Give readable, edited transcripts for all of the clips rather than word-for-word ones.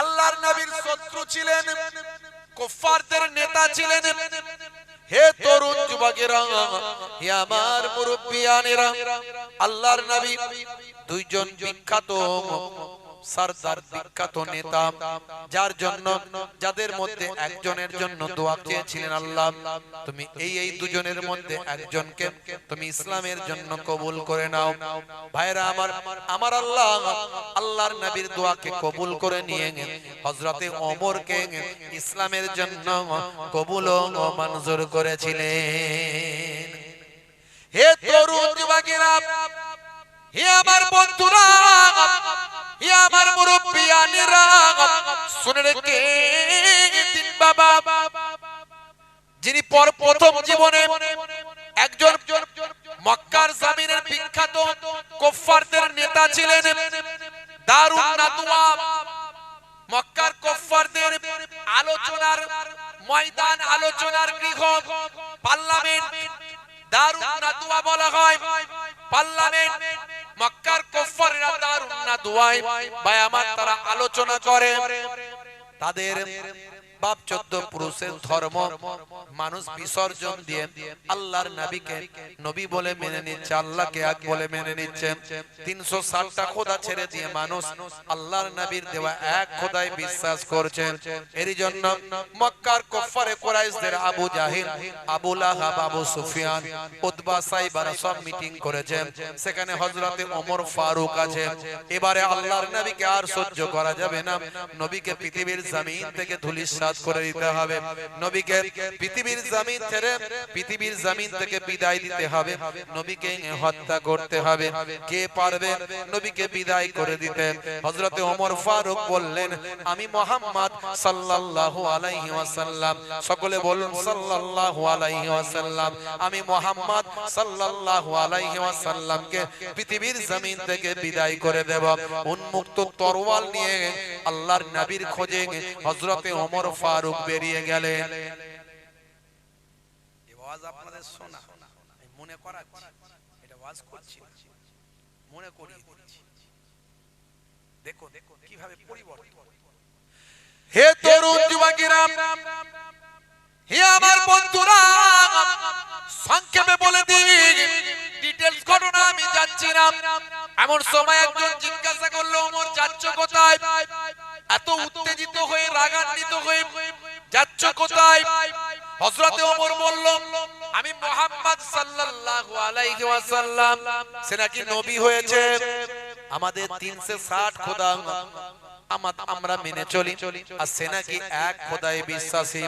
আল্লাহর নবীর শত্রু ছিলেন, কুফফারদের নেতা ছিলেন। হে তরুণ যুবকেরা, হে আমার মুরব্বিয়ানেরা, আল্লাহর নবী দুইজন বিখ্যাত সরদার, বিখ্যাত নেতা, যার জন্য যাদের মধ্যে একজনের জন্য দোয়া চেয়েছিলেন, আল্লাহ তুমি এই দুজনের মধ্যে একজনকে তুমি ইসলামের জন্য কবুল করে নাও। ভাইরা আমার, আমার আল্লাহ আল্লাহর নবীর দোয়াকে কবুল করে নিয়ে হযরতে ওমরকে ইসলামের জন্য কবুল ও মঞ্জুর করেছিলেন। হে তরুণ যুবকেরা, হে আমার বন্ধুরা, হে আমার মুরব্বিয়ানেরা, শুনে রেখে দিন বাবা, যিনি প্রথম জীবনে একজন মক্কার জমিনের বিখ্যাত কুফফারদের নেতা ছিলেন, দারুন নাদওয়া, মক্কার কুফফারদের আলোচনার ময়দান, আলোচনার গৃহ, পার্লামেন্ট, দারুন নাদওয়া বলা হয়। পার্লামেন্ট, মক্কার কুফফাররা দারুন নাদওয়ায় ভাই আমার তারা আলোচনা করে তাদের বাপ 14 পুরুষের ধর্ম মানুষ বিসর্জন দিয়ে আল্লাহর নবীকে নবী বলে মেনে নিচ্ছে, আল্লাহকে এক বলে মেনে নিচ্ছে। 360টা খোদা ছেড়ে দিয়ে মানুষ আল্লাহর নবীর দেওয়া এক খোদায় বিশ্বাস করছে। এরই জন্য মক্কার কুফফারে কুরাইশদের আবু জাহিল, আবু লাহাব, আবু সুফিয়ান, উতবা, সাইবারা সব মিটিং করেছে। সেখানে হযরতে ওমর ফারুক আছে। এবারে আল্লাহর নবীকে আর সহ্য করা যাবে না, নবীকে পৃথিবীর জমিন থেকে ধূলিসাৎ করে দিতে হবে, নবীকে পৃথিবীর জমিন ছেড়ে পৃথিবীর জমিন থেকে বিদায় দিতে হবে, নবীকে হত্যা করতে হবে। কে পারবে নবীকে বিদায় করে দিতে? হযরতে ওমর ফারুক বললেন, আমি মুহাম্মদ সাল্লাল্লাহু আলাইহি ওয়াসাল্লাম, সকলে বলুন সাল্লাল্লাহু আলাইহি ওয়াসাল্লাম, আমি মুহাম্মদ সাল্লাল্লাহু আলাইহি ওয়াসাল্লামকে পৃথিবীর জমিন থেকে বিদায় করে দেব। উন্মুক্ত তরোয়াল নিয়ে আল্লাহর নবীর খোঁজে হযরতে ওমর ফারুক বেরিয়ে গেলেন। এই ওয়াজ আপনাদের শোনা, আমি মনে করাচ্ছি, এটা ওয়াজ করছি, মনে করিয়ে দিচ্ছি। দেখো দেখো কিভাবে পরিবর্তন। হে তরুণ যুবকেরা, হে আমার বন্ধুরা, সংক্ষেপে বলে দিই, ডিটেইলস ঘটনা আমি যাচ্ছি না। এমন সময় একজন জিজ্ঞাসা করলো, ওমর যাচ্ছ কোথায়? এত উত্তেজিত হয়ে রাগান্বিত হয়ে যাচ্ছ কোথায়? হযরতে ওমর বলল, আমি মুহাম্মদ সাল্লাল্লাহু আলাইহি ওয়াসাল্লাম, সে নাকি নবী হয়েছে, আমাদের 360 খোদা আমরা মেনে চলি, আর সে নাকি এক খোদায় বিশ্বাসী।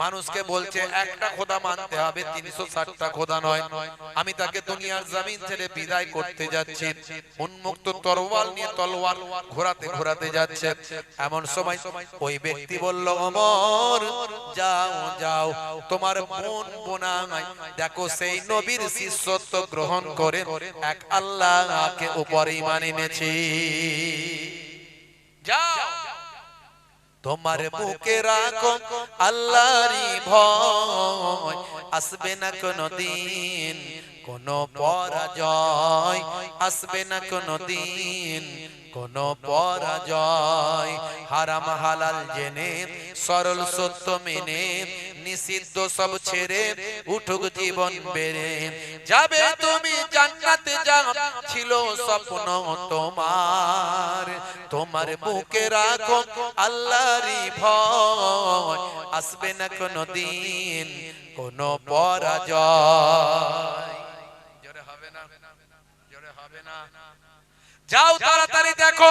মানুষকে বলছে একটা খোদা মানতে হবে, 360টা খোদা নয়। আমি তাকে দুনিয়ার জমিন ছেড়ে বিদায় করতে যাচ্ছি। উন্মুক্ত তরোয়াল নিয়ে তলোয়ার ঘোরাতে ঘোরাতে যাচ্ছে। এমন সময় ওই ব্যক্তি বলল, ওমর যাও যাও, তোমার বোন বোনাই দেখো সেই নবীর শিষ্যত্ব গ্রহণ করে এক আল্লাহকে উপর ঈমান এনেছে। যাও, তোমার বুকে রাখো আল্লাহরই ভয়, আসবে না কোনদিন কোন পরাজয়, আসবে না কোনদিন কোন পরাজয়। হারাম হালাল জেনে, সরল সত্য মেনে, নিষিদ্ধ সব ছেড়ে উঠুক জীবন বেড়ে যাবে তুমি জান্নাতে, যা ছিল স্বপ্ন তোমার। তোমার বুকে রাখো আল্লাহরই ভয়, আসবে না কোনদিন কোন পরাজয়। জোরে হবে না, জোরে হবে না। যাও তাড়াতাড়ি দেখো,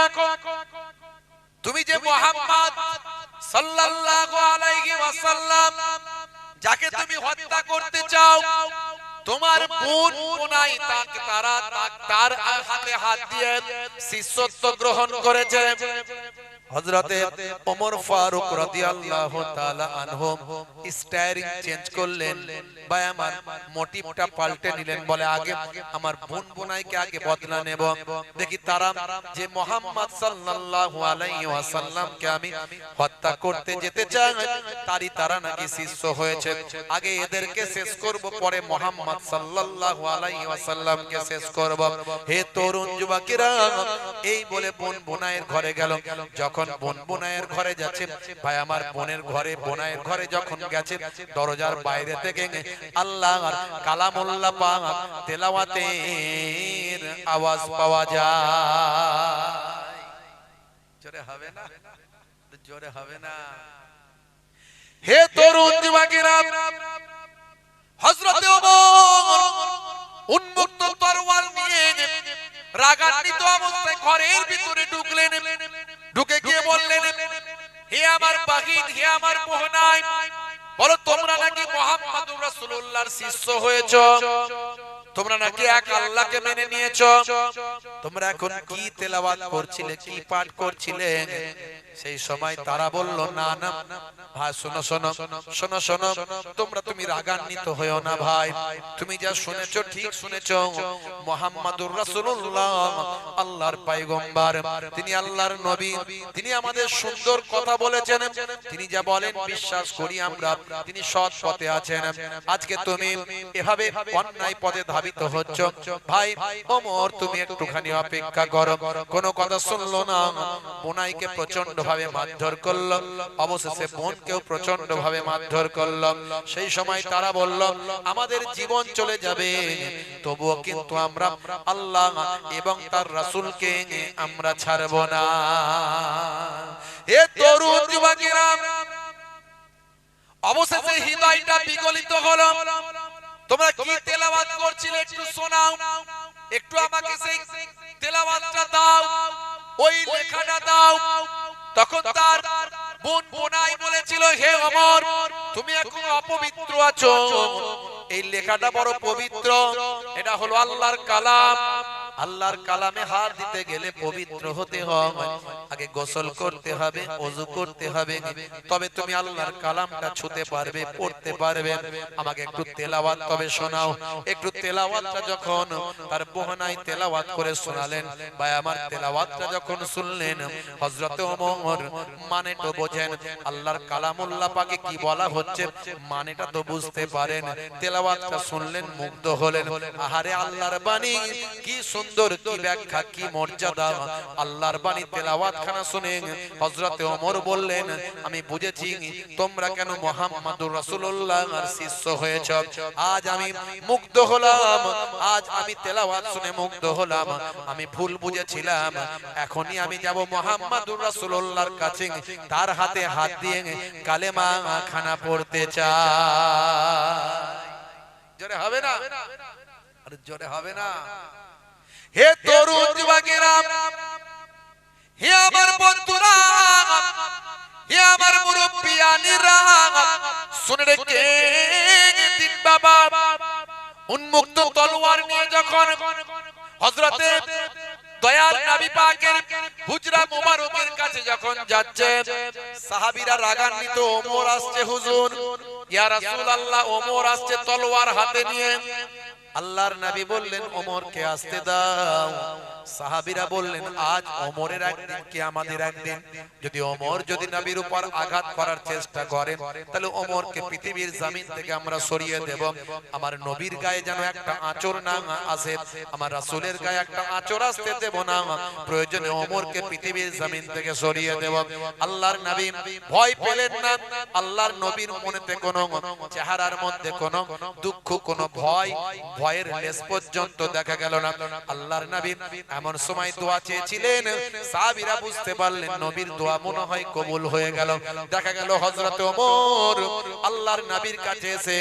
তুমি যে মুহাম্মদ সাল্লাল্লাহু আলাইহি ওয়াসাল্লাম, যাকে তুমি হত্যা করতে চাও, তোমার বোন বোনাই তার হাতে হাত দিয়ে শিষ্যত্ব গ্রহণ করেছে। হযরতে ওমর ফারুক রাদিয়াল্লাহু তাআলা আনহু স্টাইরিং চেঞ্জ করলেন, ভাই আমার মোটিভটা পাল্টে নিলেন। বলে আগে আমার বোন বোনাইকে আগে বদলা নেব, দেখি তারা যে মুহাম্মদ সাল্লাল্লাহু আলাইহি ওয়াসাল্লামকে আমি হত্যা করতে যেতে চাই, তারই তারা নাকি শিষ্য হয়েছে। আগে এদেরকে শেষ করব, পরে মুহাম্মদ সাল্লাল্লাহু আলাইহি ওয়াসাল্লামকে শেষ করব। হে তরুণ যুবকেরা, এই বলে বোন বোনাইয়ের ঘরে গেল। যখন যখন বোন বোনায়ের ঘরে যাচ্ছে, ভাই আমার বোনের ঘরে বোনায়ের ঘরে যখন গেছে, দরজার বাইরে থেকে আল্লাহর কালামুল্লাহ পাক তেলাওয়াতের আওয়াজ পাওয়া যায়। জোরে হবে না? জোরে হবে না? হে তরুণ যুবকেরা, হযরতে ওমর উন্মুক্ত তরোয়াল নিয়ে রাগান্বিত অবস্থায় ঘরের ভিতরে ঢুকলেন। ঢুকে গিয়ে বললেন, হে আমার বাগিন, হে আমার মোহনাই, বলো তোমরা নাকি মুহাম্মদুর রাসূলুল্লাহর শিষ্য হয়েছো? তোমরা নাকি এক আল্লাহকে মেনে নিয়েছো? তোমরা এখন কি তেলাওয়াত করছিলে, কি পাঠ করছিলে? সেই সময় তারা বলল, না না ভাই, শোনো শোনো শোনো শোনো, তুমি রাগান্বিত হয়ো না ভাই, তুমি যা শুনেছো ঠিক শুনেছো। মুহাম্মাদুর রাসূলুল্লাহ আল্লাহর পয়গম্বর, তিনি আল্লাহর নবী, তিনি আমাদের সুন্দর কথা বলেছেন, তিনি যা বলেন বিশ্বাস করি আমরা, তিনি সৎ পথে আছেন। আজকে তুমি এভাবে অন্যায় পথে ধাবিত হচ্ছ। ভাই ওমর, তুমি একটুখানি অপেক্ষা করো। কোনো কথা শুনলো না, বোনাইকে প্রচন্ড ভাবে মারধর করলো, অবশেষে বোনকেও প্রচন্ড ভাবে মারধর করলো। সেই সময় তারা বলল, আমাদের জীবন চলে যাবে, তবুও কিন্তু আমরা আল্লাহ এবং তার রাসূলকে আমরা ছাড়ব না। এ তরুণ যুবকেরা, অবশেষে হৃদয়টা বিগলিত হলো। তোমরা কি তেলাওয়াত করছিলে একটু শোনাও, একটু আমাকে সেই তেলাওয়াতটা দাও, ওই লেখাটা দাও। তখন তার বোন বোনাই বলেছিল, হে ওমর, তুমি এখন অপবিত্র আছো, এই লেখাটা বড় পবিত্র, এটা হলো আল্লাহর কালাম। আল্লাহর কালামে হাত দিতে গেলে পবিত্র হতে হবে, আগে গোসল করতে হবে, ওযু করতে হবে, তবে তুমি আল্লাহর কালামটা ছুঁতে পারবে, পড়তে পারবে। আমাকে একটু তেলাওয়াত তবে শোনাও। একটু তেলাওয়াতটা যখন তার বোহনাই তেলাওয়াত করে শোনালেন, ভাই আমার তেলাওয়াতটা যখন শুনলেন, হযরতে ওমর মানে তো বোঝেন, আল্লাহর কালামুল্লাহ পাকে কি বলা হচ্ছে মানেটা তো বুঝতে পারেন। তেলাওয়াতটা শুনলেন, মুগ্ধ হলেন। আহারে আল্লাহর বাণী কি সুন্দর, কি ব্যাখ্যা, কি মর্যাদা। আল্লাহর বাণী তেলাওয়াত খানা শুনে হযরতে ওমর বললেন, আমি বুঝেছি তোমরা কেন মুহাম্মদুর রাসূলুল্লাহর শিষ্য হয়েছো। আজ আমি মুগ্ধ হলাম, আজ আমি তেলাওয়াত শুনে মুগ্ধ হলাম। আমি ভুল বুঝেছিলাম, এখনই আমি যাব মুহাম্মদুর রাসূলুল্লাহর কাছে, তার হাতে হাত দিয়ে কালেমা খানা পড়তে চাই। জোরে হবে না? আরে জোরে হবে না? হে তরুণ যুবকেরা, হে আমার বন্ধুরা, হে আমার মুরব্বিয়ানিরা, শুনে রেখে দিন বাবা, উন্মুক্ত তলোয়ার নিয়ে যখন হযরতে দয়াল নবী পাকের হুজরা মুবারকের কাছে যখন যাচ্ছে, সাহাবীরা রাগান্বিত, ওমর আসছে হুজুর, ইয়া রাসূলুল্লাহ, ওমর আসছে তলোয়ার হাতে নিয়ে। আল্লাহর নবী বললেন, ওমরকে আসতে দাও। সাহাবীরা বললেন, আজ ওমরের একদিন কি আমাদের একদিন? যদি ওমর যদি নবীর উপর আঘাত করার চেষ্টা করেন, তাহলে ওমরকে পৃথিবীর জমিন থেকে আমরা সরিয়ে দেব। আমার নবীর গায়ে যেন একটা আঁচড় না আসে, আমার রাসূলের গায়ে একটা আঁচড় আসতে দেব না। প্রয়োজনে ওমরকে পৃথিবীর জমিন থেকে সরিয়ে দেব। আল্লাহর নবী ভয় পেলেন না। আল্লাহর নবীর মনেতে কোনো চেহারার মধ্যে কোনো দুঃখ, কোনো ভয়ের লেশ পর্যন্ত দেখা গেল না। আল্লাহর নবী এমন সময় দোয়া চেয়েছিলেন, সাহাবীরা বুঝতে পারলেন নবীর দোয়া মনে হয় কবুল হয়ে গেল। দেখা গেল হযরত ওমর আল্লাহর নবীর কাছে এসে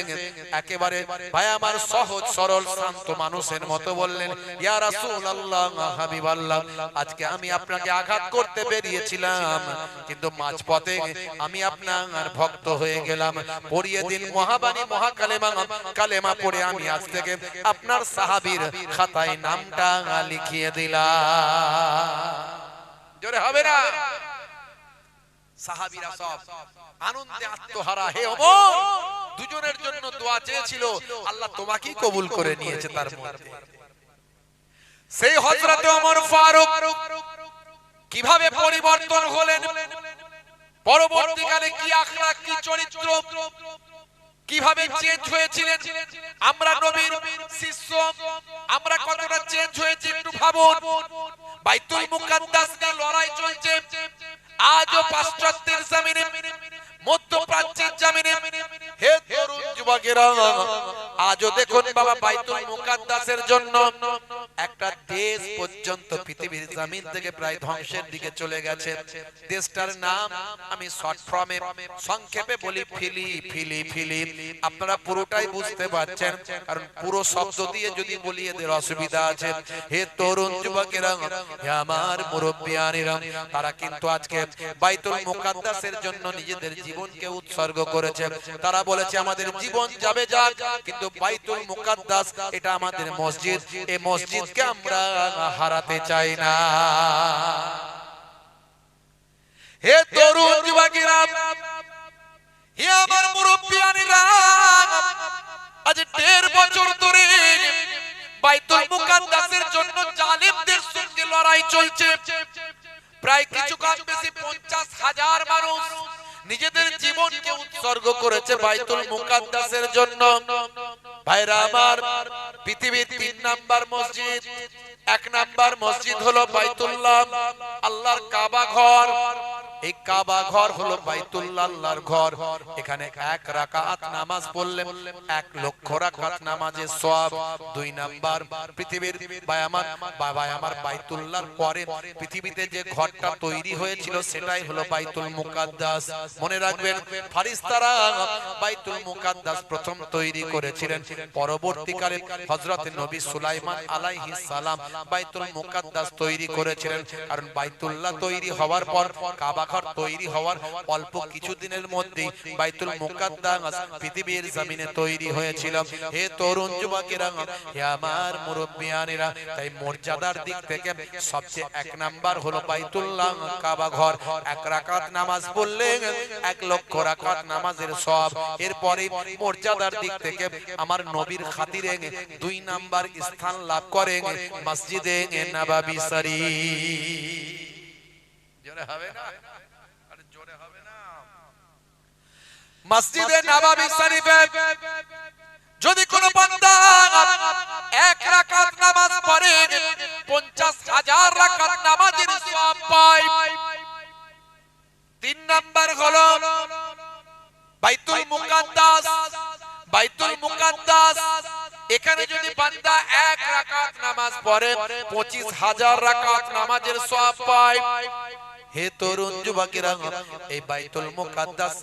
একেবারে ভাই আমার সহজ সরল শান্ত মানুষের মতো বললেন, ইয়া রাসূলুল্লাহ, হাবিবাল্লাহ, আজকে আমি আপনাকে আঘাত করতে বেরিয়েছিলাম, কিন্তু মাঝপথে আমি আপনার ভক্ত হয়ে গেলাম। পড়িয়ে দিন মহাবাণী মহাকালেমা, কালেমা পড়ে আমি আজ থেকে আপনার সাহাবীর খাতায় নামটা লিখিয়ে দিলাম। জোরে হবে না? সাহাবীরা সব আনন্দে আত্মহারা। হে ওমর, দুজনের জন্য দোয়া চেয়েছিল, আল্লাহ তোমাকেই কবুল করে নিয়েছে। তার মধ্যে সেই হযরত ওমর ফারুক কিভাবে পরিবর্তন হলেন, পরবর্তীকালে কি আখলাক, কি চরিত্র, কিভাবে চেঞ্জ হয়েছিলেন। আমরা নবীর শিষ্য, আমরা কতটা চেঞ্জ হয়েছি একটু ভাবুন। বাইতুল মুকাদ্দাস নিয়ে লড়াই চলছে, আজও পাশ্চাত্যের জমিনে, মধ্যপ্রাচ্যের জমিনে, হে তরুণ যুবকেরা, আজও দেখুন বাবা বাইতুল মুকাদ্দাসের জন্য একটা দেশ পর্যন্ত পৃথিবীর জমিন থেকে প্রায় ধ্বংসের দিকে চলে গেছে। দেশটার নাম আমি শর্ট ফর্মে সংক্ষেপে বলি ফিলি। আপনারা পুরোটাই বুঝতে পারছেন, কারণ পুরো শব্দ দিয়ে যদি বলি এদের অসুবিধা আছে। হে তরুণ যুবকেরা, হে আমার মুরব্বিয়ানেরা, তারা কিন্তু আজকে বাইতুল মুকাদ্দাসের জন্য নিজেদের জীবনকে উৎসর্গ করেছে। তারা বলেছে আমাদের জীবন যাবে যাক, কিন্তু বাইতুল মুকাদ্দাস এটা আমাদের মসজিদ, এই মসজিদকে আমরা হারাতে চাই না। হে তরুণ যুবকেরা, হে আমার মুরব্বিয়ানেরা, আজ 1.5 বছর ধরে বাইতুল মুকাদ্দাসের জন্য জালিমদের সঙ্গে লড়াই চলছে। প্রায় কিছু কম বেশি 50,000 মানুষ নিজেদের জীবনকে উৎসর্গ করেছে বাইতুল মুকাদ্দাসের জন্য। ভাইরা আমার, পৃথিবীর 3 নাম্বার মসজিদ, 1 নাম্বার মসজিদ হলো বাইতুল্লাহ, আল্লাহর কাবা ঘর। এই কাবা ঘর হলো বাইতুল্লাহ, আল্লাহর ঘর। এখানে 1 রাকাত নামাজ পড়লে 1 লক্ষ রাকাত নামাজের সওয়াব। 2 নাম্বার, পৃথিবীর ভাই আমার বাইতুল্লাহর পরে পৃথিবীতে যে ঘরটা তৈরি হয়েছিল সেটাই হলো বাইতুল মুকাদ্দাস। মনে রাখবেন, ফারিস্তারা বাইতুল মুকাদ্দাস প্রথম তৈরি করেছিলেন। পরবর্তীকালে হযরত নবী সুলাইমান আলাইহিস সালাম বাইতুল মুকাদ্দাস তৈরি করেছিলেন। কারণ বাইতুল্লাহ তৈরি হওয়ার পর, কাবা ঘর তৈরি হওয়ার অল্প কিছুদিনের মধ্যেই বাইতুল মুকাদ্দাস পৃথিবীর জমিনে তৈরি হয়েছিল। হে তরুণ যুবকেরা, হে আমার মুরব্বিয়ানেরা, তাই মর্যাদার দিক থেকে সবচেয়ে 1 নাম্বার হলো বাইতুল্লাহ, কাবা ঘর। 1 রাকাত নামাজ পড়লে 1 লক্ষ রাকাত নামাজের সওয়াব। এরপরে মর্যাদার দিক থেকে আমার নবীর খাতিরে 2 নাম্বার স্থান লাভ করে মসজিদে নববী শরীফ। জোরে হবে না? আরে জোরে হবে না? মসজিদে নববী শরীফে যদি কোনো বান্দা 1 রাকাত নামাজ পড়ে 50,000 রাকাত নামাজের সওয়াব পায়। 3 নাম্বার হলো বাইতুল মুকাদ্দাস। বাইতুল মুকাদ্দাস এখানে যদি বান্দা 1 রাকাত নামাজ পড়ে 25,000 রাকাত নামাজের সওয়াব পায়। হে তরুণ যুবকেরা, এই বাইতুল মুকাদ্দাস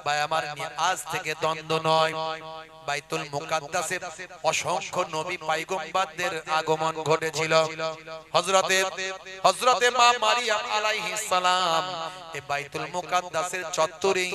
ভাই আমার নিয়ে আজ থেকে দ্বন্দ্ব নয়। বাইতুল মুকাদ্দাসে অসংখ্য নবী পয়গম্বরদের আগমন ঘটেছিল। হযরতে মা মারিয়াম আলাইহিস সালাম এই বাইতুল মুকাদ্দাসের চত্বরে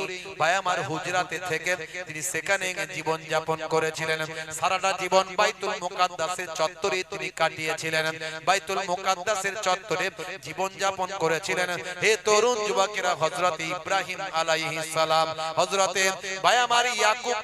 ভাই আমার হুজরাতে থেকে তিনি সেখানে জীবন যাপন করেছিলেন। সারাটা জীবন বাইতুল মুকাদ্দাসের চত্বরে তিনি কাটিয়েছিলেন। বাইতুল মুকাদ্দাসের চত্বরে জীবন যাপন করেছিলেন। হে তরুণ যুবকেরা, হযরতে ইব্রাহিম আলাইহিস সালাম, হযরতে ভাই আমার ইয়াকুব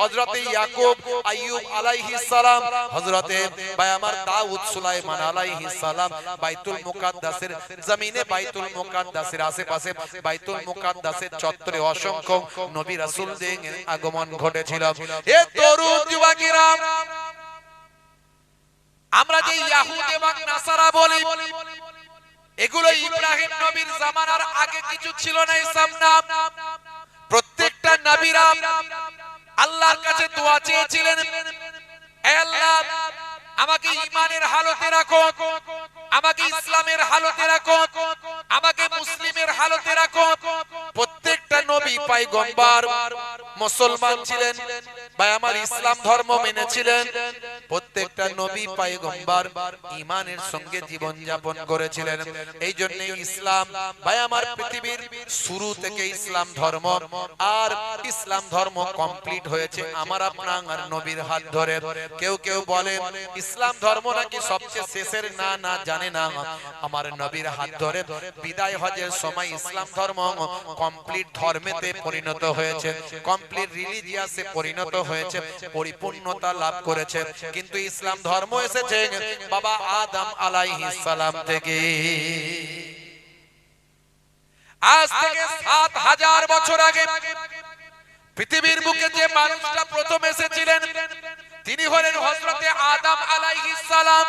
হযরতে ইয়াকুব, আইয়ুব আলাইহিস সালাম, হযরতে ভাই আমার দাউদ, সুলাইমান আলাইহিস সালাম বাইতুল মুকাদ্দাসের জমিনে, বাইতুল মুকাদ্দাসের আশেপাশে, বাইতুল মুকাদ্দাসের চত্বরে অসংখ্য নবী রাসূলদের আগমন ঘটেছিল। হে তরুণ যুবকেরা, আমরা যে ইহুদি এবং নাসারা বলি, এগুলো ইব্রাহিম নবীর জামানার আগে কিছু ছিল না। ইসলাম নাম প্রত্যেকটা নবীরা আল্লাহর কাছে দোয়া চেয়েছিলেন, হে আল্লাহ আমাকে ঈমানের হালতে রাখো, আমাকে ইসলামের হালতে রাখো, আমাকে মুসলিমের হালতে রাখো। প্রত্যেকটা নবী পয়গম্বর মুসলমান ছিলেন ভাই আমার, ইসলাম ধর্ম মেনেছিলেন। প্রত্যেকটা নবী পয়গম্বর ঈমানের সঙ্গে জীবন যাপন করেছিলেন। এই জন্য ইসলাম ভাই আমার পৃথিবীর শুরু থেকে ইসলাম ধর্ম, আর ইসলাম ধর্ম কমপ্লিট হয়েছে আমার আপনার নবীর হাত ধরে। কেউ কেউ বলে ইসলাম ধর্ম নাকি সবচেয়ে শেষের, না জানে না, আমার নবীর হাত ধরে বিদায় হজের সময় ইসলাম ধর্ম কমপ্লিট ধর্মেতে পরিণত হয়েছে, কমপ্লিট রিলিজিয়াসে পরিণত হয়েছে, পরিপূর্ণতা লাভ করেছে। কিন্তু ইসলাম ধর্ম এসেছে বাবা আদম আলাইহিস সালাম থেকে। আজ থেকে 7,000 বছর আগে পৃথিবীর বুকে যে মানুষটা প্রথম এসেছিলেন তিনি হলেন হযরতে আদম আলাইহিস সালাম।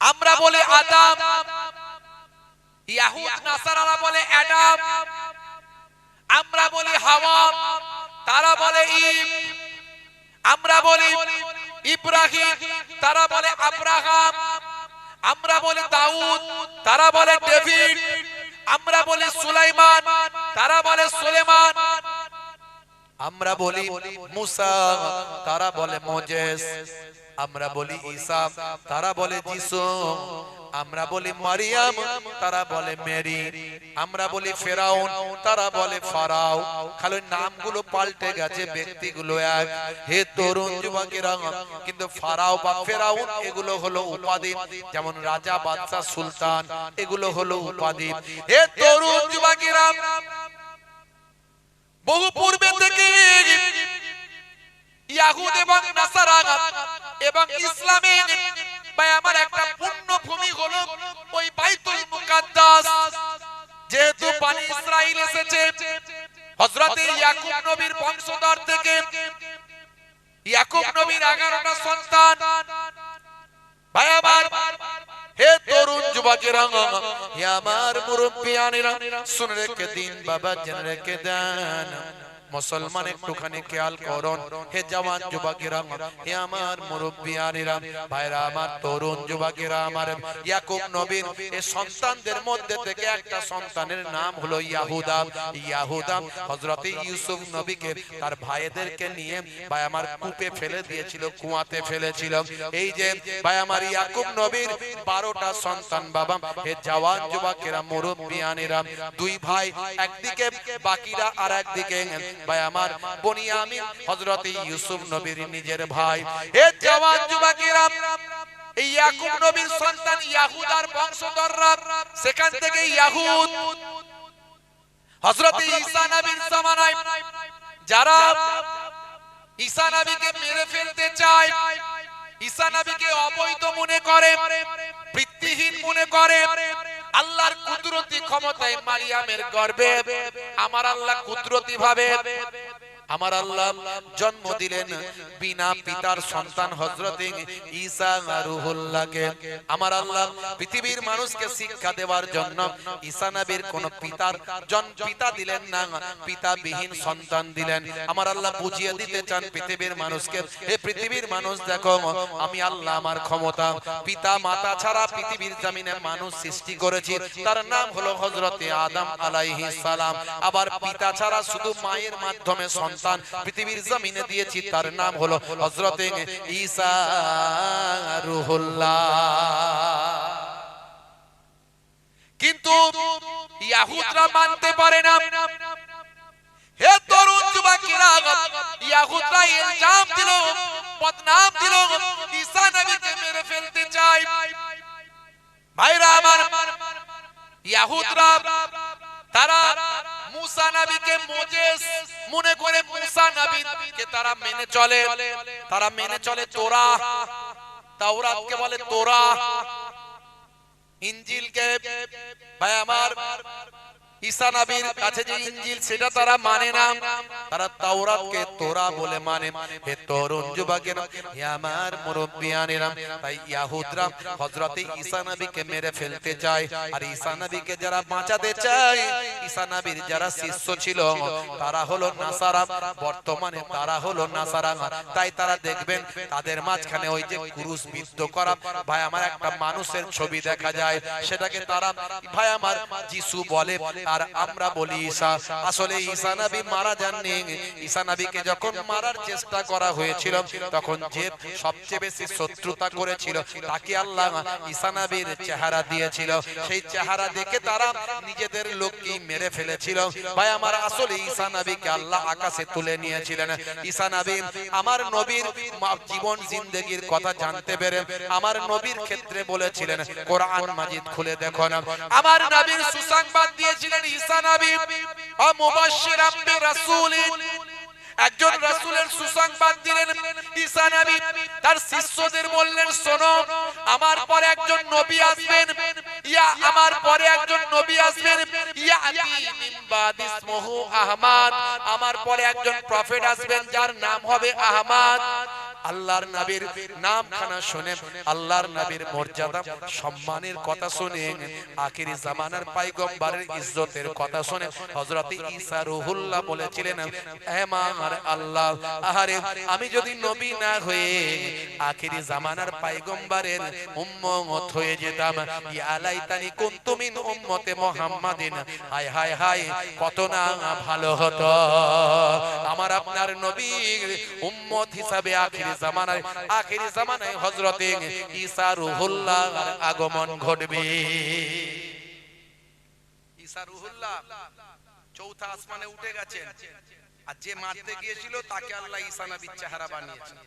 আমরা বলি আদম, ইয়াহুদ নাসারারা বলে অ্যাডাম, আমরা বলি হাওয়া, তারা বলে ঈব। আমরা বলি ইব্রাহিম, তারা বলে আব্রাহাম। আমরা বলি দাউদ, তারা বলে ডেভিড। আমরা বলি সুলাইমান, তারা বলে সুলেমান। আমরা বলি মুসা, তারা বলে মোজেস। আমরা বলি ঈসা, তারা বলে যিশু। আমরা বলি মারিয়াম, তারা বলে মেরি। আমরা বলি ফেরাউন, তারা বলে ফারাও। খালি নামগুলো পাল্টে গেছে, ব্যক্তিগুলো এক। হে তরুণ যুবকেরা, কিন্তু ফারাও বা ফেরাউন এগুলো হলো উপাধি, যেমন রাজা, বাদশা, সুলতান এগুলো হলো উপাধি। হে তরুণ যুবকেরা, বহু পূর্বে থেকে ইয়াহুদ এবং নাসারা এবং ইসলামের আমার একটা পূর্ণ ভূমি হলো ওই বাইতুল মুকাদ্দাস। যেহেতু বনি ইসরাইল এসেছে হযরত ইয়াকুব নবীর বংশধর থেকে, ইয়াকুব নবীর 11টা সন্তান। ভাই আমার, হে তরুণ যুবকেরা, হে আমার মুরব্বিয়ানেরা, শুনে রেখে দিন বাবা, জেনে রেখে দেন মুসলমান, একটুখানি খেয়াল করুন। হে জওয়ান যুবকেরা, হে আমার মুরব্বিয়ানেরা, ভাইরা আমার, তরুণ যুবকেরা আমার, ইয়াকুব নবীর এই সন্তানদের মধ্যে থেকে একটা সন্তানের নাম হলো ইয়াহুদা। ইয়াহুদা হযরত ইউসুফ নবীকে তার ভাইদেরকে নিয়ে ভাই আমার কূপে ফেলে দিয়েছিল, কুয়াতে ফেলেছিল। এই যে ভাই আমার ইয়াকুব নবীর 12টা সন্তান বাবা, হে জওয়ান যুবকেরা, মুরব্বিয়ানেরা, দুই ভাই একদিকে, বাকিরা আর একদিকে। ভাই আমার বনিয়ামিন হযরত ইউসুফ নবীর নিজের ভাই। হে জওয়ান যুবকেরা, এই ইয়াকুব নবীর সন্তান ইয়াহুদার বংশধররা, সেখান থেকে ইয়াহুদ হযরত ঈসা নবীর জামানায় যারা ঈসা নবীকে মেরে ফেলতে চায়, ঈসা নবীকে অবৈধ মনে করে, বৃত্তিহীন মনে করে, আল্লাহর কুদরতি ক্ষমতায় মারিয়ামের গর্ভে আমার আল্লাহ কুদরতি ভাবে আমার আল্লাহ জন্ম দিলেন বিনা পিতার সন্তান হযরত ঈসা রূহুল্লাহকে। আমার আল্লাহ পৃথিবীর মানুষকে শিক্ষা দেওয়ার জন্য ঈসা নবীর কোন পিতা দিলেন না, পিতাবিহীন সন্তান দিলেন। আমার আল্লাহ বুঝিয়ে দিতে চান পৃথিবীর মানুষকে, হে পৃথিবীর মানুষ দেখো, আমি আল্লাহ আমার ক্ষমতা পিতা মাতা ছাড়া পৃথিবীর জমিনে মানুষ সৃষ্টি করেছি, তার নাম হলো হযরত আদম আলাইহিস সালাম। আবার পিতা ছাড়া শুধু মায়ের মাধ্যমে সন্তান পৃথিবীর জমিনে দিয়েছি, তার নাম হলো হযরত ঈসা রূহুল্লাহ। কিন্তু ইয়াহুদরা মানতে পারে না। হে তরুণ যুবকেরা, ইয়াহুদরা ইলজাম দিল, বদনাম দিল, ঈসা নবীকে মেরে ফেলতে চায়। ভাইরা আমার, ইয়াহুদরা তারা মুসা নবীকে মোজেস মনে করে, মুসা নবীকে তারা মেনে চলে, তারা মেনে চলে তোরাহ, তাওরাতকে বলে তোরাহ, ইনজিলকে ভাই আমার ঈসা নবীর কাছে যে ইনজিল সেটা তারা মানে না, তারা তাওরাতকে তোরা বলে মানে। হে তরুণ যুবকেরা, হে আমার মুরব্বিয়ানেরা, তাই ইয়াহুদরা হযরত ঈসা নবীকে মেরে ফেলতে চায়। আর ঈসা নবীকে যারা বাঁচাতে চায়, ঈসা নবীর যারা শিষ্য ছিল তারা হলো নাসারা, বর্তমানে তারা হলো নাসারা। তাই তারা দেখবেন তাদের মাঝখানে ওই যে ক্রুশ বিদ্ধ করা ভাই আমার একটা মানুষের ছবি দেখা যায়, সেটাকে তারা ভাই আমার যিশু বলে, আর আমরা বলি ঈসা। আসলে ঈসা নবী মারা যাননি। ঈসা নবীকে যখন মারার চেষ্টা করা হয়েছিল, তখন যে সবচেয়ে বেশি শত্রুতা করেছিল তাকে আল্লাহ ঈসা নবীর চেহারা দিয়েছিল। সেই চেহারা দেখে তারা নিজেদের লোককে মেরে ফেলেছিল। ভাই আমার আসলে ঈসা নবীকে আল্লাহ আকাশে তুলে নিয়েছিলেন। ঈসা নবী আমার নবীর জীবন জিন্দেগির কথা জানতে পেরে আমার নবীর ক্ষেত্রে বলেছিলেন, কোরআন মাজিদ খুলে দেখুন, আমার নবীর সুসংবাদ দিয়েছিলেন ঈসা নবী ও মুবাশশিরাম বিরাসূলিন, একজন রাসূলের সুসংবাদ দিলেন ঈসা নবী। তার শিষ্যদের বললেন, শোনো, আমার পরে একজন নবী আসবেন, ইয়া আমার পরে একজন নবী আসবেন, ইয়াতি মিন বাদ ইসমুহু আহমদ, আমার পরে একজন প্রফেট আসবেন যার নাম হবে আহমদ। আল্লাহর নবীর নামখানা শুনে, আল্লাহর নবীর মর্যাদা সম্মানের কথা শুনে, আখিরি জামানার পয়গম্বরের ইজ্জতের কথা শুনে হযরত ঈসা রূহুল্লাহ বলেছিলেন, হে আমার আল্লাহ, আহারে আমি যদি নবী না হয়ে আখিরি জামানার পয়গম্বরের উম্মত হয়ে যেতাম, ইয়া লাইতানি কুনতু মিন উম্মতে মুহাম্মাদিন, হায় হায় হায় কত না ভালো হতো। আমার আপনার নবীর উম্মত হিসাবে আখিরি জামানায় হযরত ঈসা রূহুল্লাহর আগমন ঘটবে। ঈসা রূহুল্লাহ চৌথা আসমানে উঠে গেছেন, আর যে মারতে গিয়েছিল তাকে আল্লাহ ঈসা নবীর চেহারা বানিয়েছেন।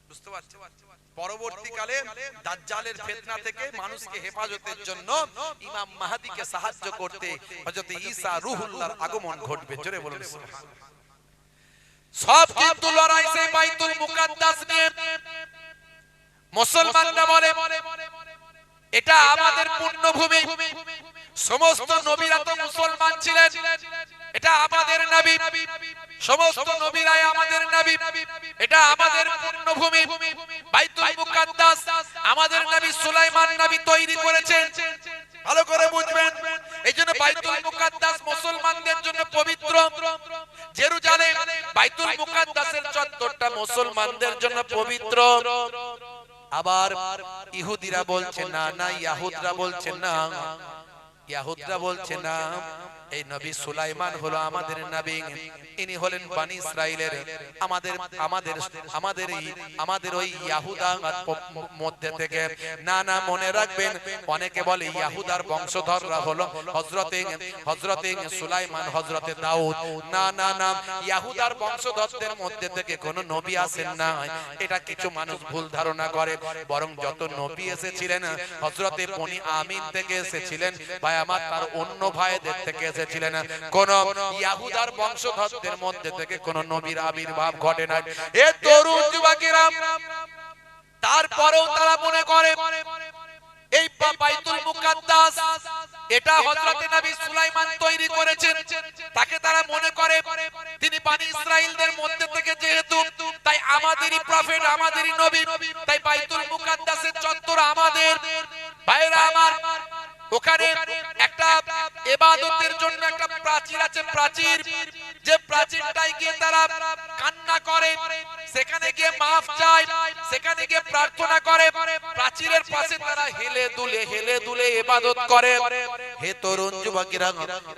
বুঝতে পারছেন? পরবর্তীকালে দাজ্জালের ফিতনা থেকে মানুষকে হেফাজতের জন্য ইমাম মাহদীকে সাহায্য করতে হযরত ঈসা রূহুল্লাহর আগমন ঘটবে। জোরে বলুন সুবহানাল্লাহ। সব কিন্তু লড়াই সেই বাইতুল মুকাদ্দাস নিয়ে। মুসলমানরা বলে এটা আমাদের পুণ্যভূমি, সমস্ত নবীরা তো মুসলমান ছিলেন, এটা আমাদের নবী, সমস্ত নবীরাই আমাদের নবী, এটা আমাদের পুণ্যভূমি। বাইতুল মুকাদ্দাস আমাদের নবী সুলাইমান নবী তৈরি করেছেন, ভালো করে বুঝবেন। এইজন্য বাইতুল মুকাদ্দাস মুসলমানদের জন্য পবিত্র। জেরুজালেম বাইতুল মুকাদ্দাসের চত্বরটা মুসলমানদের জন্য পবিত্র। আবার ইহুদিরা বলছে না, না ইয়াহুদরা বলছে না, ইয়াহুদরা বলছে না, এই নবী সুলাইমান হলো আমাদের নবী, ইনি হলেন বনি ইসরাইলের, আমাদের ওই ইয়াহুদার মধ্যে থেকে। না না, মনে রাখবেন, অনেকে বলে ইয়াহুদার বংশধররা হলো হযরতে সুলাইমান, হযরতে দাউদ। না না না, ইয়াহুদার বংশধরদের মধ্যে থেকে কোন নবী আসেন না, এটা কিছু মানুষ ভুল ধারণা করে। বরং যত নবী এসেছিলেন হযরতে বনি আমিন থেকে এসেছিলেন, ভাই আমার, তার অন্য ভাইদের থেকে এসেছিলেন। কোন ইয়াহুদার বংশধরদের মধ্যে থেকে কোন নবীর আবির্ভাব ঘটে না। এ তরুণ যুবকেরা তারপরেও তারা মনে করে এই বাইতুল মুকাদ্দাস এটা হযরত নবী সুলাইমান তৈরি করেছেন। তাকে তারা মনে করে তিনি বনি ইসরাইলদের মধ্যে থেকে যেহেতু, তাই আমাদেরই প্রফেট, আমাদেরই নবী, তাই বাইতুল মুকাদ্দাসের চত্বর আমাদের। ভাইরা আমার, ওখানে একটা ইবাদতের জন্য একটা প্রাচীর আছে, প্রাচীর, যে প্রাচীরটাই গিয়ে তারা কান্না করে, সেখানে গিয়ে মাফ চায়, সেখানে গিয়ে প্রার্থনা করে, প্রাচীরের পাশে তারা হেলে দুলে ইবাদত করে। হে তরুণ যুবকেরা,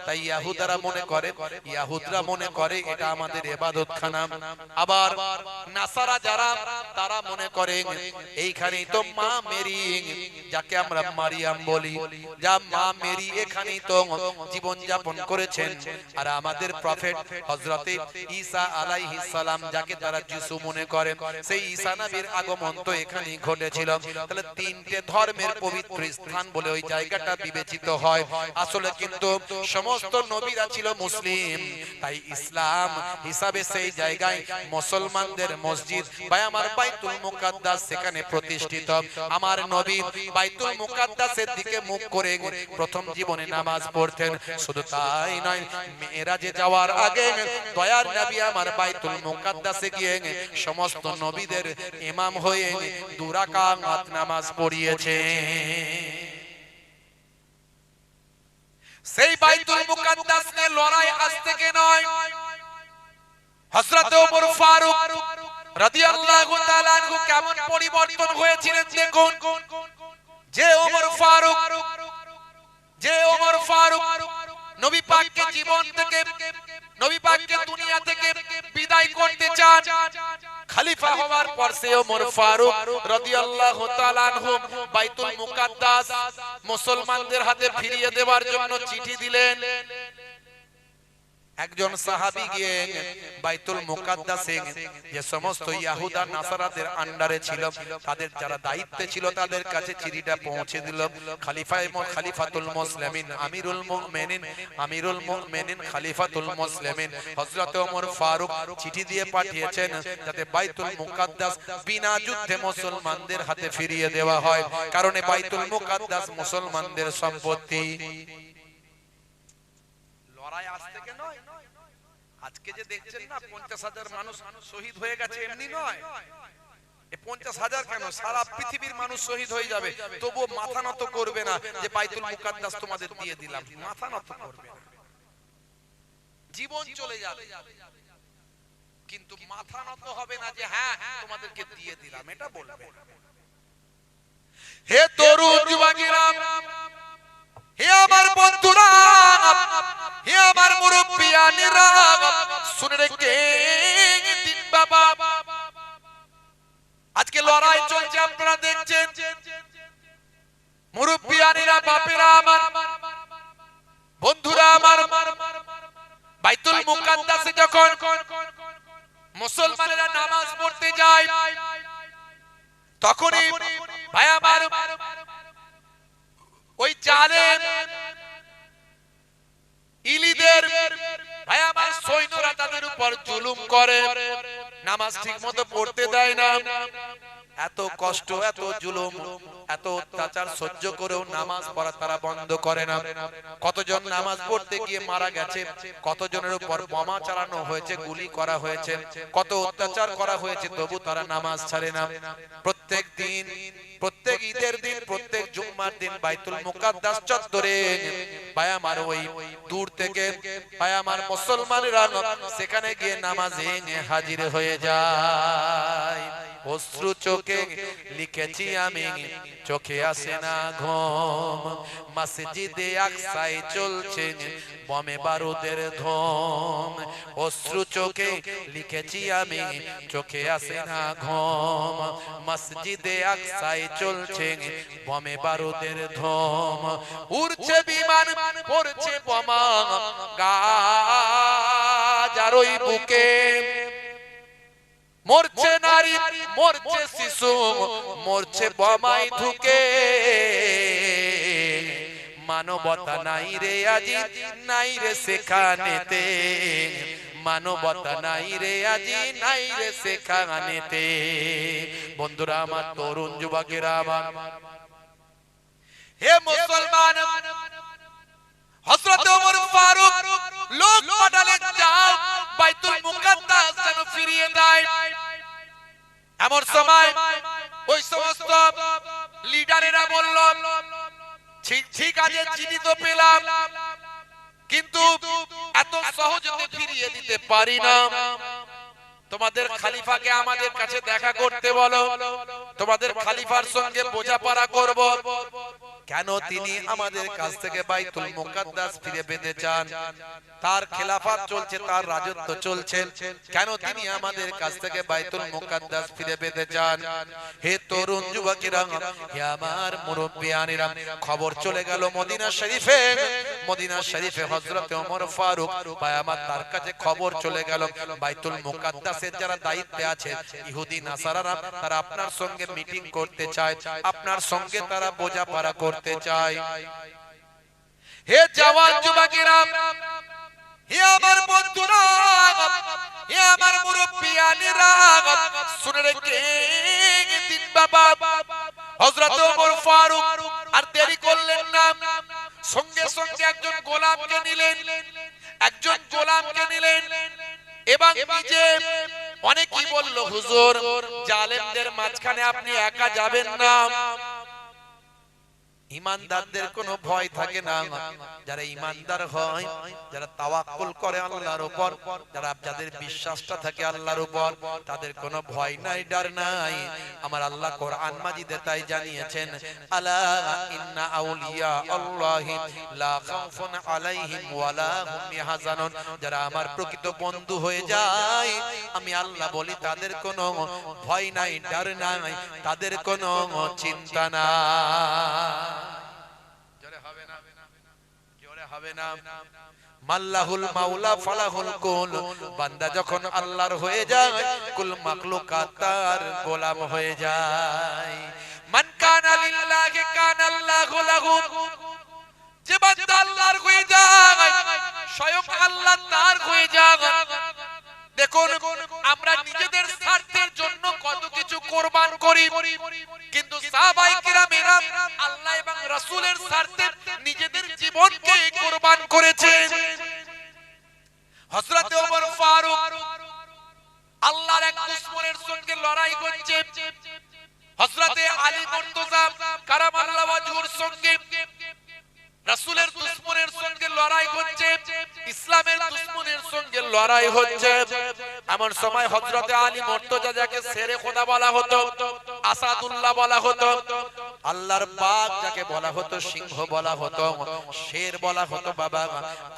তাই ইয়াহুদরা মনে করে এটা আমাদের ইবাদতখানা। আবার নাসারা যারা, তারা মনে করে এইখানেই তো মা মেরি, যাকে আমরা মারিয়াম বলি, যা মা মেরি এখানেই তো জীবন যাপন করেছেন। আর আমাদের প্রফেট হযরতে ঈসা আলাইহিস সালাম, যাকে তারা যিশু মনে করেন, সেই ঈসা নবীর আগমন তো এখানেই ঘটেছিল। তাহলে তিনটে ধর্মের পবিত্র স্থান বলে ওই জায়গাটা বিবেচিত হয়। আসলে কিন্তু সমস্ত নবীরা ছিল মুসলিম, তাই ইসলাম হিসাবে সেই জায়গায় মুসলমানদের মসজিদ বা আমার বাইতুল মুকাদ্দাস সেখানে প্রতিষ্ঠিত। আমার নবী বাইতুল মুকাদ্দাসের দিকে মুখ করে প্রথম জীবনে নামাজ পড়তেন। শুধু তাই নয়, মেরাজে যাওয়ার আগে দয়ার নবী আমার বাইতুল মুকাদ্দাসে গিয়ে সমস্ত নবীদের ইমাম হয়ে 2 রাকাত নামাজ পড়িয়েছে। সেই বাইতুল মুকাদ্দাস নিয়ে লড়াই আজ থেকে নয়। হযরত ওমর ফারুক রাদিয়াল্লাহু তাআলা আনহু কেমন পরিবর্তন হয়েছিলেন দেখুন। যে ওমর ফারুক নবী পাককে জীবন থেকে, নবী পাককে দুনিয়া থেকে বিদায় করতে চান, খলিফা হওয়ার পর সে ওমর ফারুক রাদিয়াল্লাহু তাআলা আনহু বাইতুল মুকাদ্দাস মুসলমানদের হাতে ফিরিয়ে দেওয়ার জন্য চিঠি দিলেন। একজন সাহাবী গিয়ে বাইতুল মুকাদ্দাসে যে সমস্ত ইহুদা নাসারাদের আন্ডারে ছিল, তাদের যারা দায়িত্বে ছিল, তাদের কাছে চিঠিটা পৌঁছে দিল। খলিফাতুল মুসলিমিন, আমিরুল মুমিনিন খলিফাতুল মুসলিমিন হযরত ওমর ফারুক চিঠি দিয়ে পাঠিয়েছেন যাতে বাইতুল মুকাদ্দাস বিনা যুদ্ধে মুসলমানদের হাতে ফিরিয়ে দেওয়া হয়, কারণ বাইতুল মুকাদ্দাস মুসলমানদের সম্পত্তি। লড়াই আজ থেকে নয়। আজকে যে দেখছেন না 50,000 মানুষ শহীদ হয়ে গেছে, এমনি নয়। 50,000 কেন, সারা পৃথিবীর মানুষ শহীদ হয়ে যাবে, তবুও মাথা নত করবে না যে বাইতুল মুকাদ্দাস তোমাদের দিয়ে দিলাম, মাথা নত করবে না। জীবন চলে যাবে কিন্তু মাথা নত হবে না যে হ্যাঁ তোমাদেরকে দিয়ে দিলাম, এটা বলবে। হে তরুণ যুবকেরা, হে আমার বন্ধুরা, হে আমার মুরব্বিয়ানেরা, শুনে রেখে দিন বাবা, আজকে লড়াই চলছে, আপনারা দেখছেন। মুরব্বিয়ানেরা, বাপেরা আমার, বন্ধুরা আমার, বাইতুল মুকাদ্দাসে যখন মুসলমানেরা নামাজ পড়তে যায়, তখনই ভাই আমার ওই জালেম ইলিদের ভাই আমার সৈন্যরা তাদের উপর জুলুম করে, নামাজ ঠিকমতো পড়তে দেয় না। এত কষ্ট, এত জুলুম, এত অত্যাচার সহ্য করেও নামাজ পড়া তারা বন্ধ করে না। কতজন নামাজ পড়তে গিয়ে মারা গেছে, কতজনের উপর বোমা চালানো হয়েছে, গুলি করা হয়েছে, কত অত্যাচার করা হয়েছে, তবু তারা নামাজ ছাড়ে না। প্রত্যেক দিন, প্রত্যেক ঈদের দিন, প্রত্যেক জুম্মার দিন বাইতুল মুকাদ্দাস চত্বরে ভাই আমার ওই দূর থেকে ভাই আমার মুসলমানেরা সেখানে গিয়ে নামাজে হাজির হয়ে যায়। অশ্রু চোখে লিখেছি আমি, চোখে আসে না ঘুম, মসজিদে আকসায় চলছে বোমে বারুদের ধুম। অশ্রু চোখে লিখেছি আমি, চোখে আসে না ঘুম, মসজিদে আকসায় চলছে বোমে বারুদের ধুম। উড়ছে বিমান, পড়ছে বোমা গাজার ওই বুকে, মরছে নারী, মরছে শিশু, মরছে বোমায় ঢুকে। মানবতা নাই রে আজি, নাই রে সেখানেতে, মানবতা নাই রে আজি, নাই রে সেখানেতে। বন্ধুরা আমার, তরুণ যুবকেরা আমার, হে মুসলমান, হযরত ওমর ফারুক লোক পাঠালেন, যাও বাইতুল মুকাদ্দাস যেন ফিরিয়ে দেয়। এমন সময় ওই সমস্ত লিডারেরা বলল, ঠিক আছে, চিঠি তো পেলাম, কিন্তু এত সহজে ফিরিয়ে দিতে পারি না। তোমাদের খলিফাকে আমাদের কাছে দেখা করতে বলো, তোমাদের খলিফার সঙ্গে বোঝাপড়া করব। কেন তিনি আমাদের কাছ থেকে বাইতুল মুকাদ্দাস ফিরে পেতে চান? তার খেলাফত চলছে, তার রাজত্ব চলছে, কেন তিনি আমাদের কাছ থেকে বাইতুল মুকাদ্দাস ফিরে পেতে চান? হে তরুণ যুবকেরা, হে আমার মুরব্বিয়ানেরা, খবর চলে গেল মদিনা শরীফে। মদিনা শরীফে হযরত ওমর ফারুক ভাই আমার, তার কাছে খবর চলে গেল বাইতুল মুকাদ্দাসের যারা দায়িত্বে আছে ইহুদি নাসারারা, তারা আপনার সঙ্গে মিটিং করতে চায়, আপনার সঙ্গে তারা বোঝাপড়া করতে চায়। হে জওয়ান যুবকেরা, হে আমার বন্ধুরা, হে আমার মুরব্বিয়ানেরা, শুনে রেখে দিন বাবা, হযরত ওমর ফারুক আর দেরি করলেন না, সঙ্গে সঙ্গে একজন গোলামকে নিলেন, একজন গোলামকে নিলেন এবং নিজে অনেকেই বলল, হুজুর জালেমদের মাঝখানে আপনি একা যাবেন না। ইমানদারদের কোনো ভয় থাকে না, যারা ইমানদার হয়, যারা তাওয়াক্কুল করে আল্লাহর উপর, যাদের বিশ্বাসটা থাকে আল্লাহর উপর, তাদের কোনো ভয় নাই, ডর নাই। আমার আল্লাহ কোরআন মাজিদে তাই জানিয়েছেন, আলা ইন্না আউলিয়া আল্লাহি লা খাউফুন আলাইহিম ওয়ালা হুম ইয়াহজানুন। যারা আমার প্রকৃত বন্ধু হয়ে যায়, আমি আল্লাহ বলি তাদের কোনো ভয় নাই, ডর নাই, তাদের কোনো চিন্তা নাই। মাল্লাহুল মাওলা ফালাহুল কুল। বান্দা যখন আল্লাহর হয়ে যায়, কুল মাখলুকাত তার গোলাম হয়ে যায়। মান কানা লিল্লাহি কানা আল্লাহু লাহু। যে বান্দা আল্লাহর হয়ে যায়, স্বয়ং আল্লাহ তার হয়ে যায়। দেখুন, আমরা নিজেদের স্বার্থের জন্য কত কিছু কুরবান করি, কিন্তু সাহাবায়ে কিরামেরা আল্লাহ এবং রাসূলের স্বার্থে নিজেদের জীবনকে কুরবান করেছেন। হযরত ওমর ফারুক আল্লাহর এক দুশমনের সঙ্গে লড়াই করছে, ইসলামের দুশমনের সঙ্গে লড়াই হচ্ছে। এমন সময় হযরতে আলী মুর্তজা যাকে শেরে খোদা বলা হতো, আসাদুল্লাহ বলা হতো, আল্লাহর বাঘ যাকে বলা হতো, সিংহ বলা হতো, শের বলা হতো, বাবা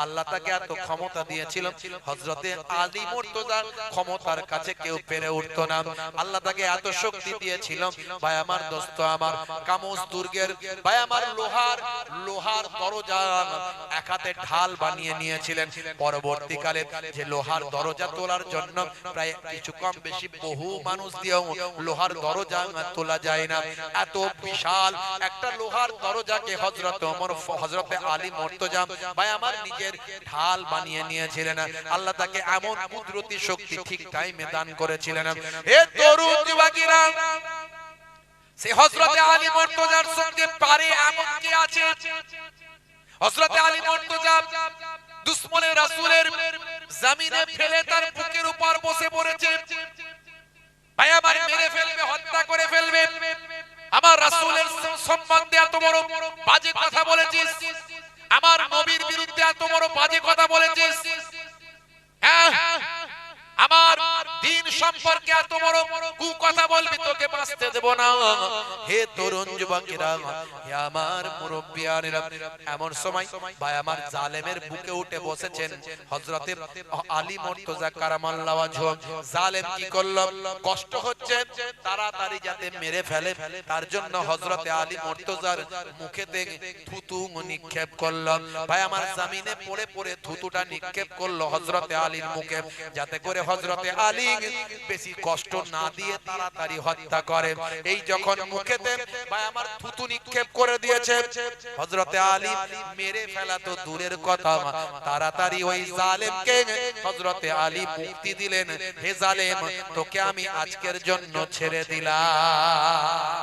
আল্লাহ তাকে এত ক্ষমতা দিয়েছিল, হযরতে আলী মুর্তজা ক্ষমতার কাছে কেউ পেরে উঠতো না। আল্লাহ তাকে এত শক্তি দিয়েছিল, ভাই আমার দোস্ত আমার, কামুস দুর্গের ভাই আমার লোহার দরজা এক হাতে ঢাল বানিয়ে নিয়েছিলেন। পরবর্তীকালে যে লোহার দরজা তোলার জন্য প্রায় কিছু কম বেশি বহু মানুষ দিয়েও লোহার দরজা তোলা যায় না, এত বিশাল একটা লোহার দরজাকে হযরতে আলী মুর্তজা ভাই আমার নিজের ঢাল বানিয়ে নিয়েছিলেন। আল্লাহ তাকে এমন কুদরতি শক্তি ঠিক টাইমে দান করেছিলেন। হে তরুণ যুবকেরা, সে হযরতে আলী মুর্তজার সঙ্গে পারে এমন কি আছে? হযরতে আলী মুর্তজা দুশমনে রাসূলের জমিনে ফেলে তার বুকের উপর বসে পড়েছে। ভাই আমার মেরে ফেলবে, হত্যা করে ফেলবে। আমার রাসূলের সম্বন্ধে এত বড় বাজে কথা বলেছিস, আমার নবীর বিরুদ্ধে এত বড় বাজে কথা বলেছিস, হ্যাঁ আমার দ্বীন সম্পর্কে এত বড় কুকথা বলবি, তোকে বাঁচতে দেব না। হে তরুণ যুবকেরা, হে আমার মুরব্বিয়ানেরা, এমন সময় ভাই আমার জালেমের বুকে উঠে বসেছেন হযরতে আলী মুর্তজা কারামাল্লাহু ওয়াজহু। জালেম কি করলো? কষ্ট হচ্ছে, তাড়াতাড়ি যাতে মেরে ফেলে তার জন্য হযরতে আলী মুর্তজার মুখেতে থুতু নিক্ষেপ করলো। ভাই আমার জমিনে পড়ে পড়ে থুতুটা নিক্ষেপ করলো হযরতে আলীর মুখে, যাতে করে হযরতে আলী বেশি কষ্ট না দিয়ে তাড়াতাড়ি হত্যা করে। এই যখন মুখেতে ভাই আমার থুতু নিক্ষেপ করে দিয়েছে, হযরতে আলী মেরে ফেলা তো দূরের কথা, তাড়াতাড়ি ওই জালেমকে হযরতে আলী মুক্তি দিলেন। হে জালেম, তোকে আমি আজকের জন্য ছেড়ে দিলাম।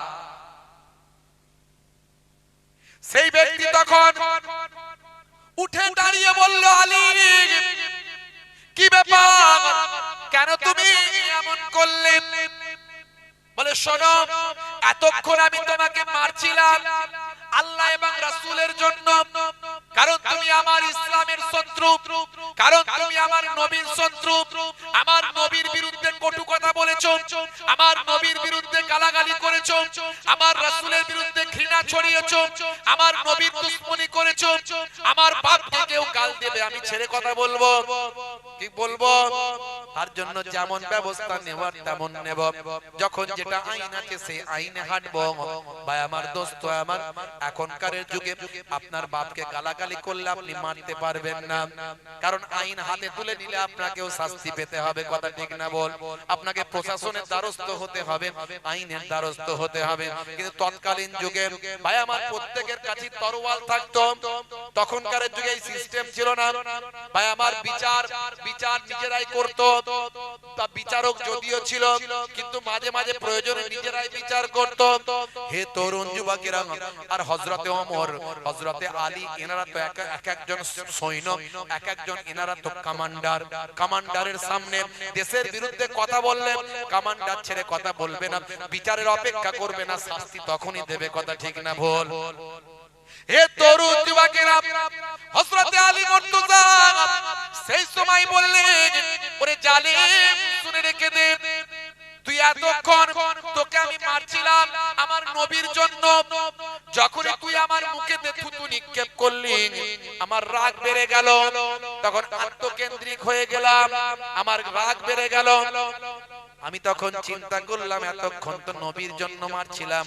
সেই ব্যক্তি তখন উঠে দাঁড়িয়ে বলল, আলী কি ব্যাপার, কেন তুমি এমন করলে? বলে, শোনো, এতক্ষণ আমি তোমাকে মারছিলাম আল্লাহ এবং রাসূলের জন্য, কারণ তুমি আমার ইসলামের শত্রু, কারণ তুমি আমার নবীর শত্রু, আমার নবীর বিরুদ্ধে কটু কথা বলেছো, আমার নবীর বিরুদ্ধে গালাগালি করেছো, আমার রাসূলের বিরুদ্ধে ঘৃণা ছড়িয়েছো, আমার নবীর দুশমনি করেছো। আমার বাপকে কেউ গাল দেবে, আমি ছেড়ে কথা বলবো? কি বলবো? তার জন্য যেমন ব্যবস্থা নেওয়ার তেমন নেব, যখন যেটা আইন আছে সেই আইনে হাঁটবো। ভাই আমার দোস্ত আমার, এখনকার যুগে আপনার বাপকে গালাগালি করলে আপনি মারতে পারবেন না, কারণ আইন হাতে তুলে নিলে আপনাকেও শাস্তি পেতে হবে, কথা ঠিক না বল? আপনাকে প্রশাসনের দ্বারস্থ হতে হবে, আইনের দ্বারস্থ হতে হবে। কিন্তু তৎকালীন যুগে ভাই আমার প্রত্যেকের কাছে তরোয়াল থাকতো, তখনকার যুগে এই সিস্টেম ছিল না। ভাই আমার বিচার নিজেরাই করত, তা বিচারক যদিও ছিল কিন্তু মাঝে মাঝে প্রয়োজনে নিজেরাই বিচার করত। হে তরুণ যুবকেরা, আর হযরতে ওমর, হযরতে আলী, এনারা তো এক একজন সৈন্য, এক একজন এনারা তো কমান্ডার। কমান্ডারের সামনে দেশের বিরুদ্ধে কথা বললে কমান্ডার ছেড়ে কথা বলবে না, বিচারের অপেক্ষা করবে না, শাস্তি তখনই দেবে, কথা ঠিক না ভুল? হে তরুণ যুবকেরা, হযরতে আলী মুর্তজা সেই সময় বললেন, ওরে জালেম, শুনে রেখে দে, তুই এতক্ষণ তোকে আমি মারছিলাম আমার নবীর জন্য, যখনই তুই আমার মুখেতে থুতু নিক্ষেপ করলি আমার রাগ বেড়ে গেল, তখন আত্মকেন্দ্রিক হয়ে গেলাম, আমার রাগ বেড়ে গেল। আমি তখন চিন্তা করলাম, এতক্ষণ তো নবীর জন্য মারছিলাম,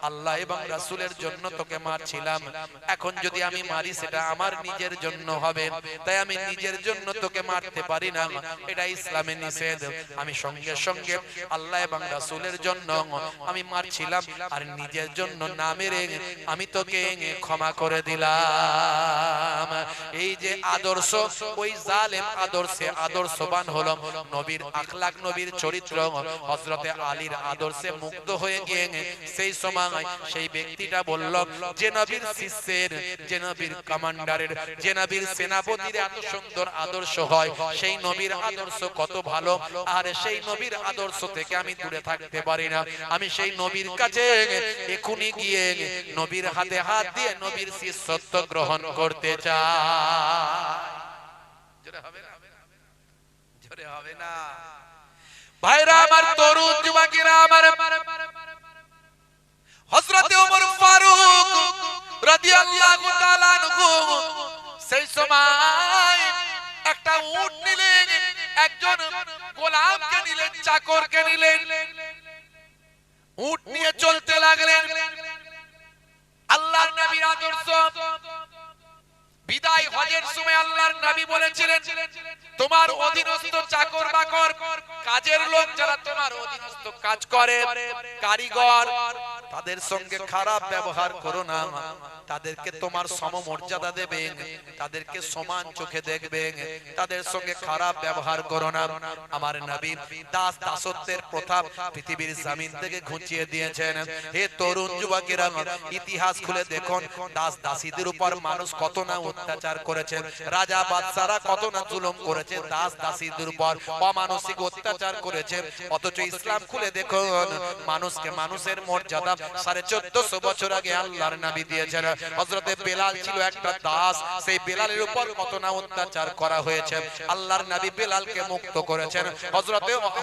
আল্লাহ এবং রাসূলের জন্য তোকে মারছিলাম, এখন যদি আমি মারি সেটা আমার নিজের জন্য হবে, তাই আমি নিজের জন্য তোকে মারতে পারি না, এটা ইসলামে নিষেধ। আমি সঙ্গে সঙ্গে আল্লাহ এবং রাসূলের জন্য আমি মারছিলাম, আর নিজের জন্য না মেরে আমি তোকে ক্ষমা করে দিলাম। এই যে আদর্শ, ওই জালেম আদর্শে আদর্শবান হলো, নবীর আখলাক, নবীর চরিত্র, হযরতে আলীর আদর্শে মুগ্ধ হয়ে গিয়ে সেই সময় সেই ব্যক্তিটা বলল, যে নবীর শিষ্যের, যে নবীর কমান্ডারের, যে নবীর সেনাপতির এত সুন্দর আদর্শ হয়, সেই নবীর আদর্শ কত ভালো, আর সেই নবীর আদর্শ থেকে আমি দূরে থাকতে পারি না। আমি সেই নবীর কাছে এখনই গিয়ে নবীর হাতে হাত দিয়ে নবীর শিষ্যত্ব গ্রহণ করতে চাই। জোরে হবে না ভাইরা আমার, তরুণ যুবকেরা আমার, হযরতে ওমর ফারুক রাদিয়াল্লাহু তাআলা আনহু সেই সময় একটা উট নিলেন, একজন গোলামকে নিলেন, চাকরকে নিলেন, উট নিয়ে চলতে লাগলেন। আল্লাহর নবীর আদর্শ, বিদায় হজের সময় আল্লাহর নবী বলেছিলেন, তোমার অধীনস্থ চাকর বাকর, কাজের লোক যারা তোমার অধীনস্থ কাজ করে, কারিগর, তাদের সঙ্গে খারাপ ব্যবহার করো না, তাদেরকে তোমার সমমর্যাদা দেবেন, তাদেরকে সমান চোখে দেখবেন, তাদের সঙ্গে খারাপ ব্যবহার করো না। আমার নবী দাস দাসত্বের প্রথা পৃথিবীর জমিন থেকে ঘুচিয়ে দিয়েছেন। হে তরুণ যুবকেরা, ইতিহাস খুলে দেখুন, দাস দাসীদের উপর মানুষ কত না অত্যাচার করেছে, রাজা বাদশারা কত না জুলুম করেছে, দাস দাসীদের উপর অমানসিক অত্যাচার করেছে। অথচ ইসলাম খুলে দেখুন, মানুষকে মানুষের মর্যাদা 1450 বছর আগে আল্লাহর নবী দিয়েছেন। হযরতে বেলাল ছিল একটা দাস, সেই বেলালের উপর কত না অত্যাচার করা হয়েছে, আল্লাহর নবী বেলালকে মুক্ত করেছেন।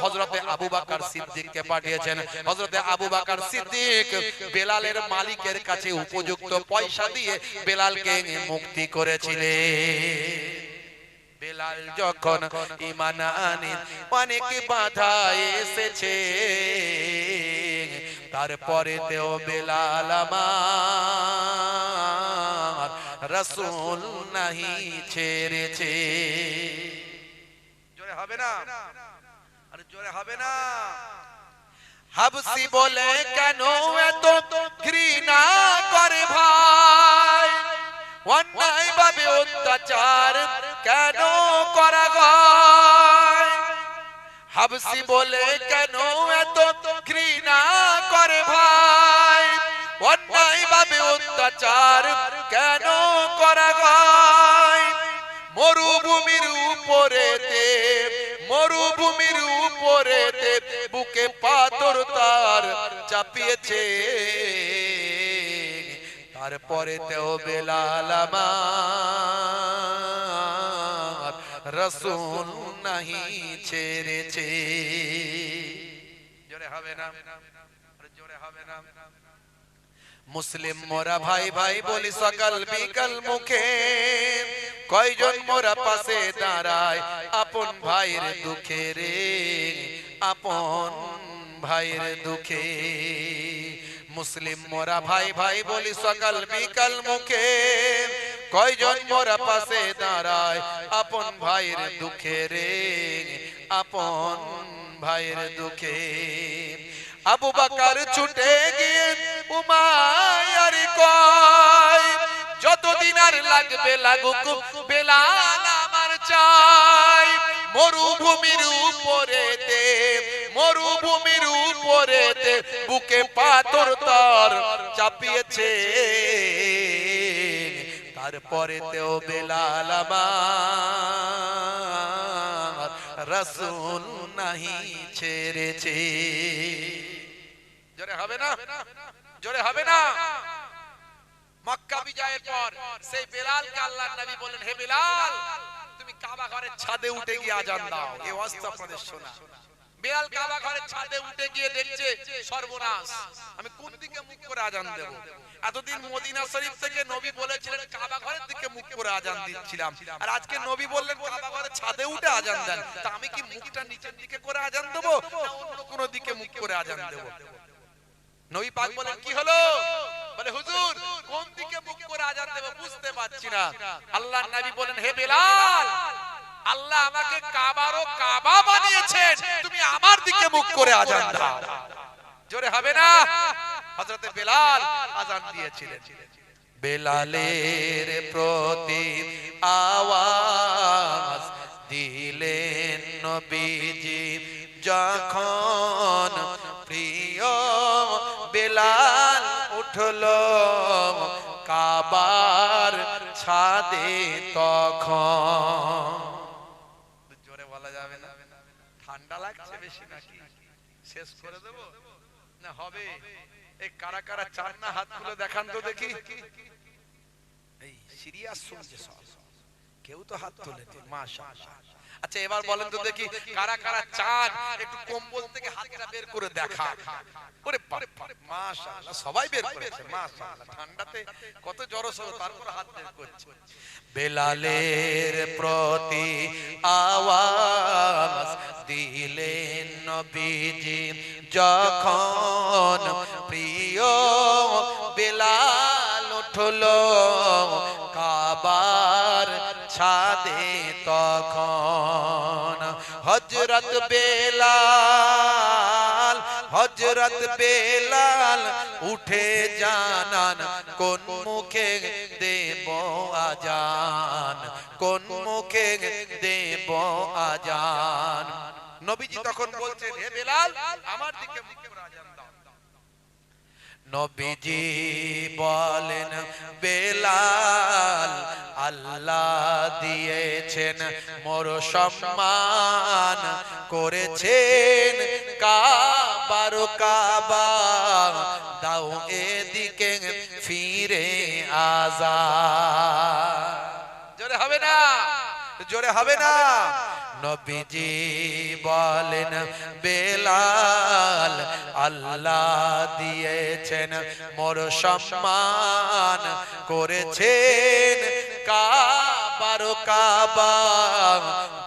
হযরতে আবু বকর সিদ্দিককে পাঠিয়েছেন। হযরতে আবু বকর সিদ্দিক বেলালের মালিকের কাছে উপযুক্ত পয়সা দিয়ে বেলালকে মুক্তি করেছিলেন। বেলাল যখন ঈমান আনে, অনেক বাধা এসেছে, তারপরে তেও বেলাল আমার রাসূল নাহি ছেড়েছে। জোরে হবে না? আরে জোরে হবে না? হাবসি বলে কেন এত ঘৃণা করে ভাই, অন্যায় ভাবে অত্যাচার কেন করা হয়? হাবসি বলে কেন এত ঘৃণা করে ভাই, অন্যায় ভাবে অত্যাচার কেন করা হয়? মরুভূমির উপরেতে, মরুভূমির উপরেতে বুকে পাথর তার চাপিয়েছে, তারপরে তেও বেলাল আমার রাসূল নাহি ছেড়েছে। জোরে হবে না? জোরে হবে না? মুসলিম মোরা ভাই ভাই বলি সকাল বিকাল মুখে, কয়জন মোরা পাশে দাঁড়ায় আপন ভাইয়ের দুঃখে রে, আপন ভাইয়ের দুঃখে। মুসলিম মোরা ভাই ভাই বলি সকাল বিকাল মুখে, কয়জন মোরা পাশে দাঁড়ায় আপন ভাইয়ের দুঃখে রে, আপন ভাইয়ের দুঃখে। আবু বকর ছুটে গিয়ে উমাইয়ার কয়, যতদিন আর লাগবে লাগুক বেলাল আমার চাই। মরুভূমির উপরেতে, মরুভূমির উপরেতে বুকে পাথর তার চাপিয়েছে, তারপরে তেও বেলাল আমার রাসূল নাহি ছেড়েছে। জোরে হবে না? জোরে হবে না? মক্কা বিজয়ের পর সেই বেলালকে আল্লাহর নবী বলেন, হে বেলাল, তুমি কাবা ঘরের ছাদে উঠে গিয়ে আযান দাও। এই ওয়াজ আপনাদের শোনা। বেলাল কাবা ঘরের ছাদে উঠে গিয়ে দেখছে সর্বনাশ, আমি কোন দিকে মুখ করে আযান দেব? এতদিন মদিনা শরীফ থেকে নবী বলেছিলেন কাবা ঘরের দিকে মুখ করে আযান দিচ্ছিলাম, আর আজকে নবী বললেন কাবা ঘরের ছাদে উঠে আযান দেন, তা আমি কি মুখটা নিচের দিকে করে আযান দেব না অন্য কোন দিকে মুখ করে আযান দেব? নবী পাক বলেন, কি হলো? বলে, হুজুর কোন দিকে মুখ করে আযান দেব বুঝতে পারছি না। আল্লাহর নবী বলেন, হে বেলাল, আল্লাহ আমাকে কাবারও কাবা বানিয়েছেন, তুমি আমার দিকে মুখ করে আযান দাও। জোরে হবে না? হযরতে বেলাল আযান দিয়েছিলেন। বেলালের প্রতি আওয়াজ দিলেন নবীজি যখন, প্রিয় বেলাল উঠলো কাবার ছাদে তখন। জোরে বলা যাবে না? ঠান্ডা লাগছে বেশি নাকি? শেষ করে দেব না হবে? এই কারা কারা চান না হাত তুলে দেখান তো দেখি। এই সিরিয়াস শুনছে সব, কেউ তো হাত তোলেনি। মাশাআল্লাহ। আচ্ছা এবার বলেন তো দেখি কারা কারা চান একটু কম্বল থেকে হাতটা বের করে দেখা। ওরে বাবা মাশাআল্লাহ সবাই বের করেছে মাশাআল্লাহ। ঠান্ডাতে কত জড়সড় তারপর হাত বের করছে। বেলালের প্রতি আওয়াজ দিলেন নবীজি যখন, প্রিয় বেলাল উঠলো কাবার ছাদে তখন। হযরত বেলাল, হযরত বেলাল উঠে জানান কোন মুখে দেব আজান, কোন মুখে দেব আজান। নবীজি তখন বলছেন হে বেলাল আমার দিকে মুখ করে আজান দাও। নবীজি বলেন বেলাল আল্লাহ দিয়েছেন মোর সম্মান, করেছেন কাবার কাবা, দাও এদিকে ফিরে আজান। জোরে হবে না, জোরে হবে না। নবীজি বলেন বেলাল আল্লাহ দিয়েছেন মোর সম্মান, করেছেন কাবার কাবা,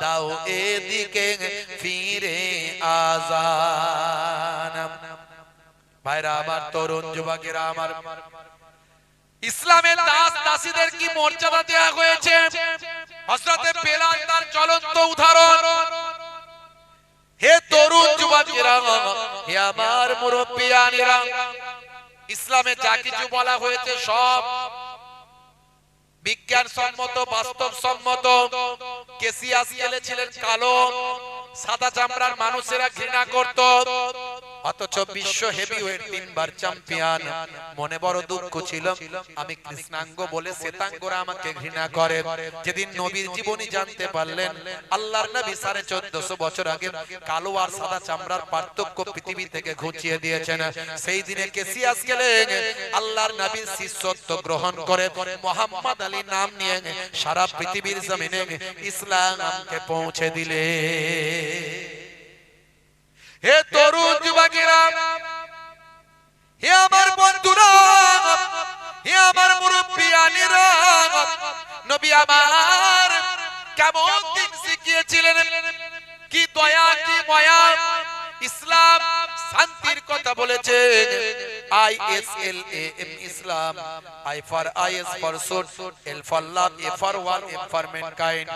দাও এদিকে ফিরে আজান। ভাইরা আমার, তরুণ যুবকেরা আমার, ইসলামের দাস দাসীদের কি মর্যাদা দেওয়া হয়েছে, হযরতে বেলাল তার জ্বলন্ত উদাহরণ। হে তরুণ যুবকেরা, হে আমার মুরব্বিয়ানেরা, ইসলামে যা কিছু বলা হয়েছে সব বিজ্ঞান সম্মত, বাস্তব সম্মত। কেসিয়াস ছিলেন কালো, সাদা চামড়ার মানুষেরা ঘৃণা করত, অথচ বিশ্ব হেভিওয়েট 3 বার চ্যাম্পিয়ন। মনে বড় দুঃখ ছিল আমি কৃষ্ণাঙ্গ বলে শ্বেতাঙ্গরা আমাকে ঘৃণা করে। যেদিন নবীর জীবনী জানতে পারলেন, আল্লাহর নবী 1450 বছর আগে কালো আর সাদা চামড়ার পার্থক্য পৃথিবী থেকে ঘুচিয়ে দিয়েছেন। সেই দিনে কেসিয়াস গেলেন আল্লাহর নবীর শিষ্যত্ব গ্রহণ করে মুহাম্মদ আলী নাম নিয়ে সারা পৃথিবীর জমিনে ইসলামকে পৌঁছে দিলে। হে তরুণ যুবকেরা, হে আমার বন্ধুরা, হে আমার মুরব্বিয়ানেরা, নবী আমার কেমন দিন শিখিয়েছিলেন, কি দয়া কি মায়া। ইসলাম শান্তির কথা বলেছে, ISLAM Islam, I for IS for soul, L for love, A for war, M for mankind,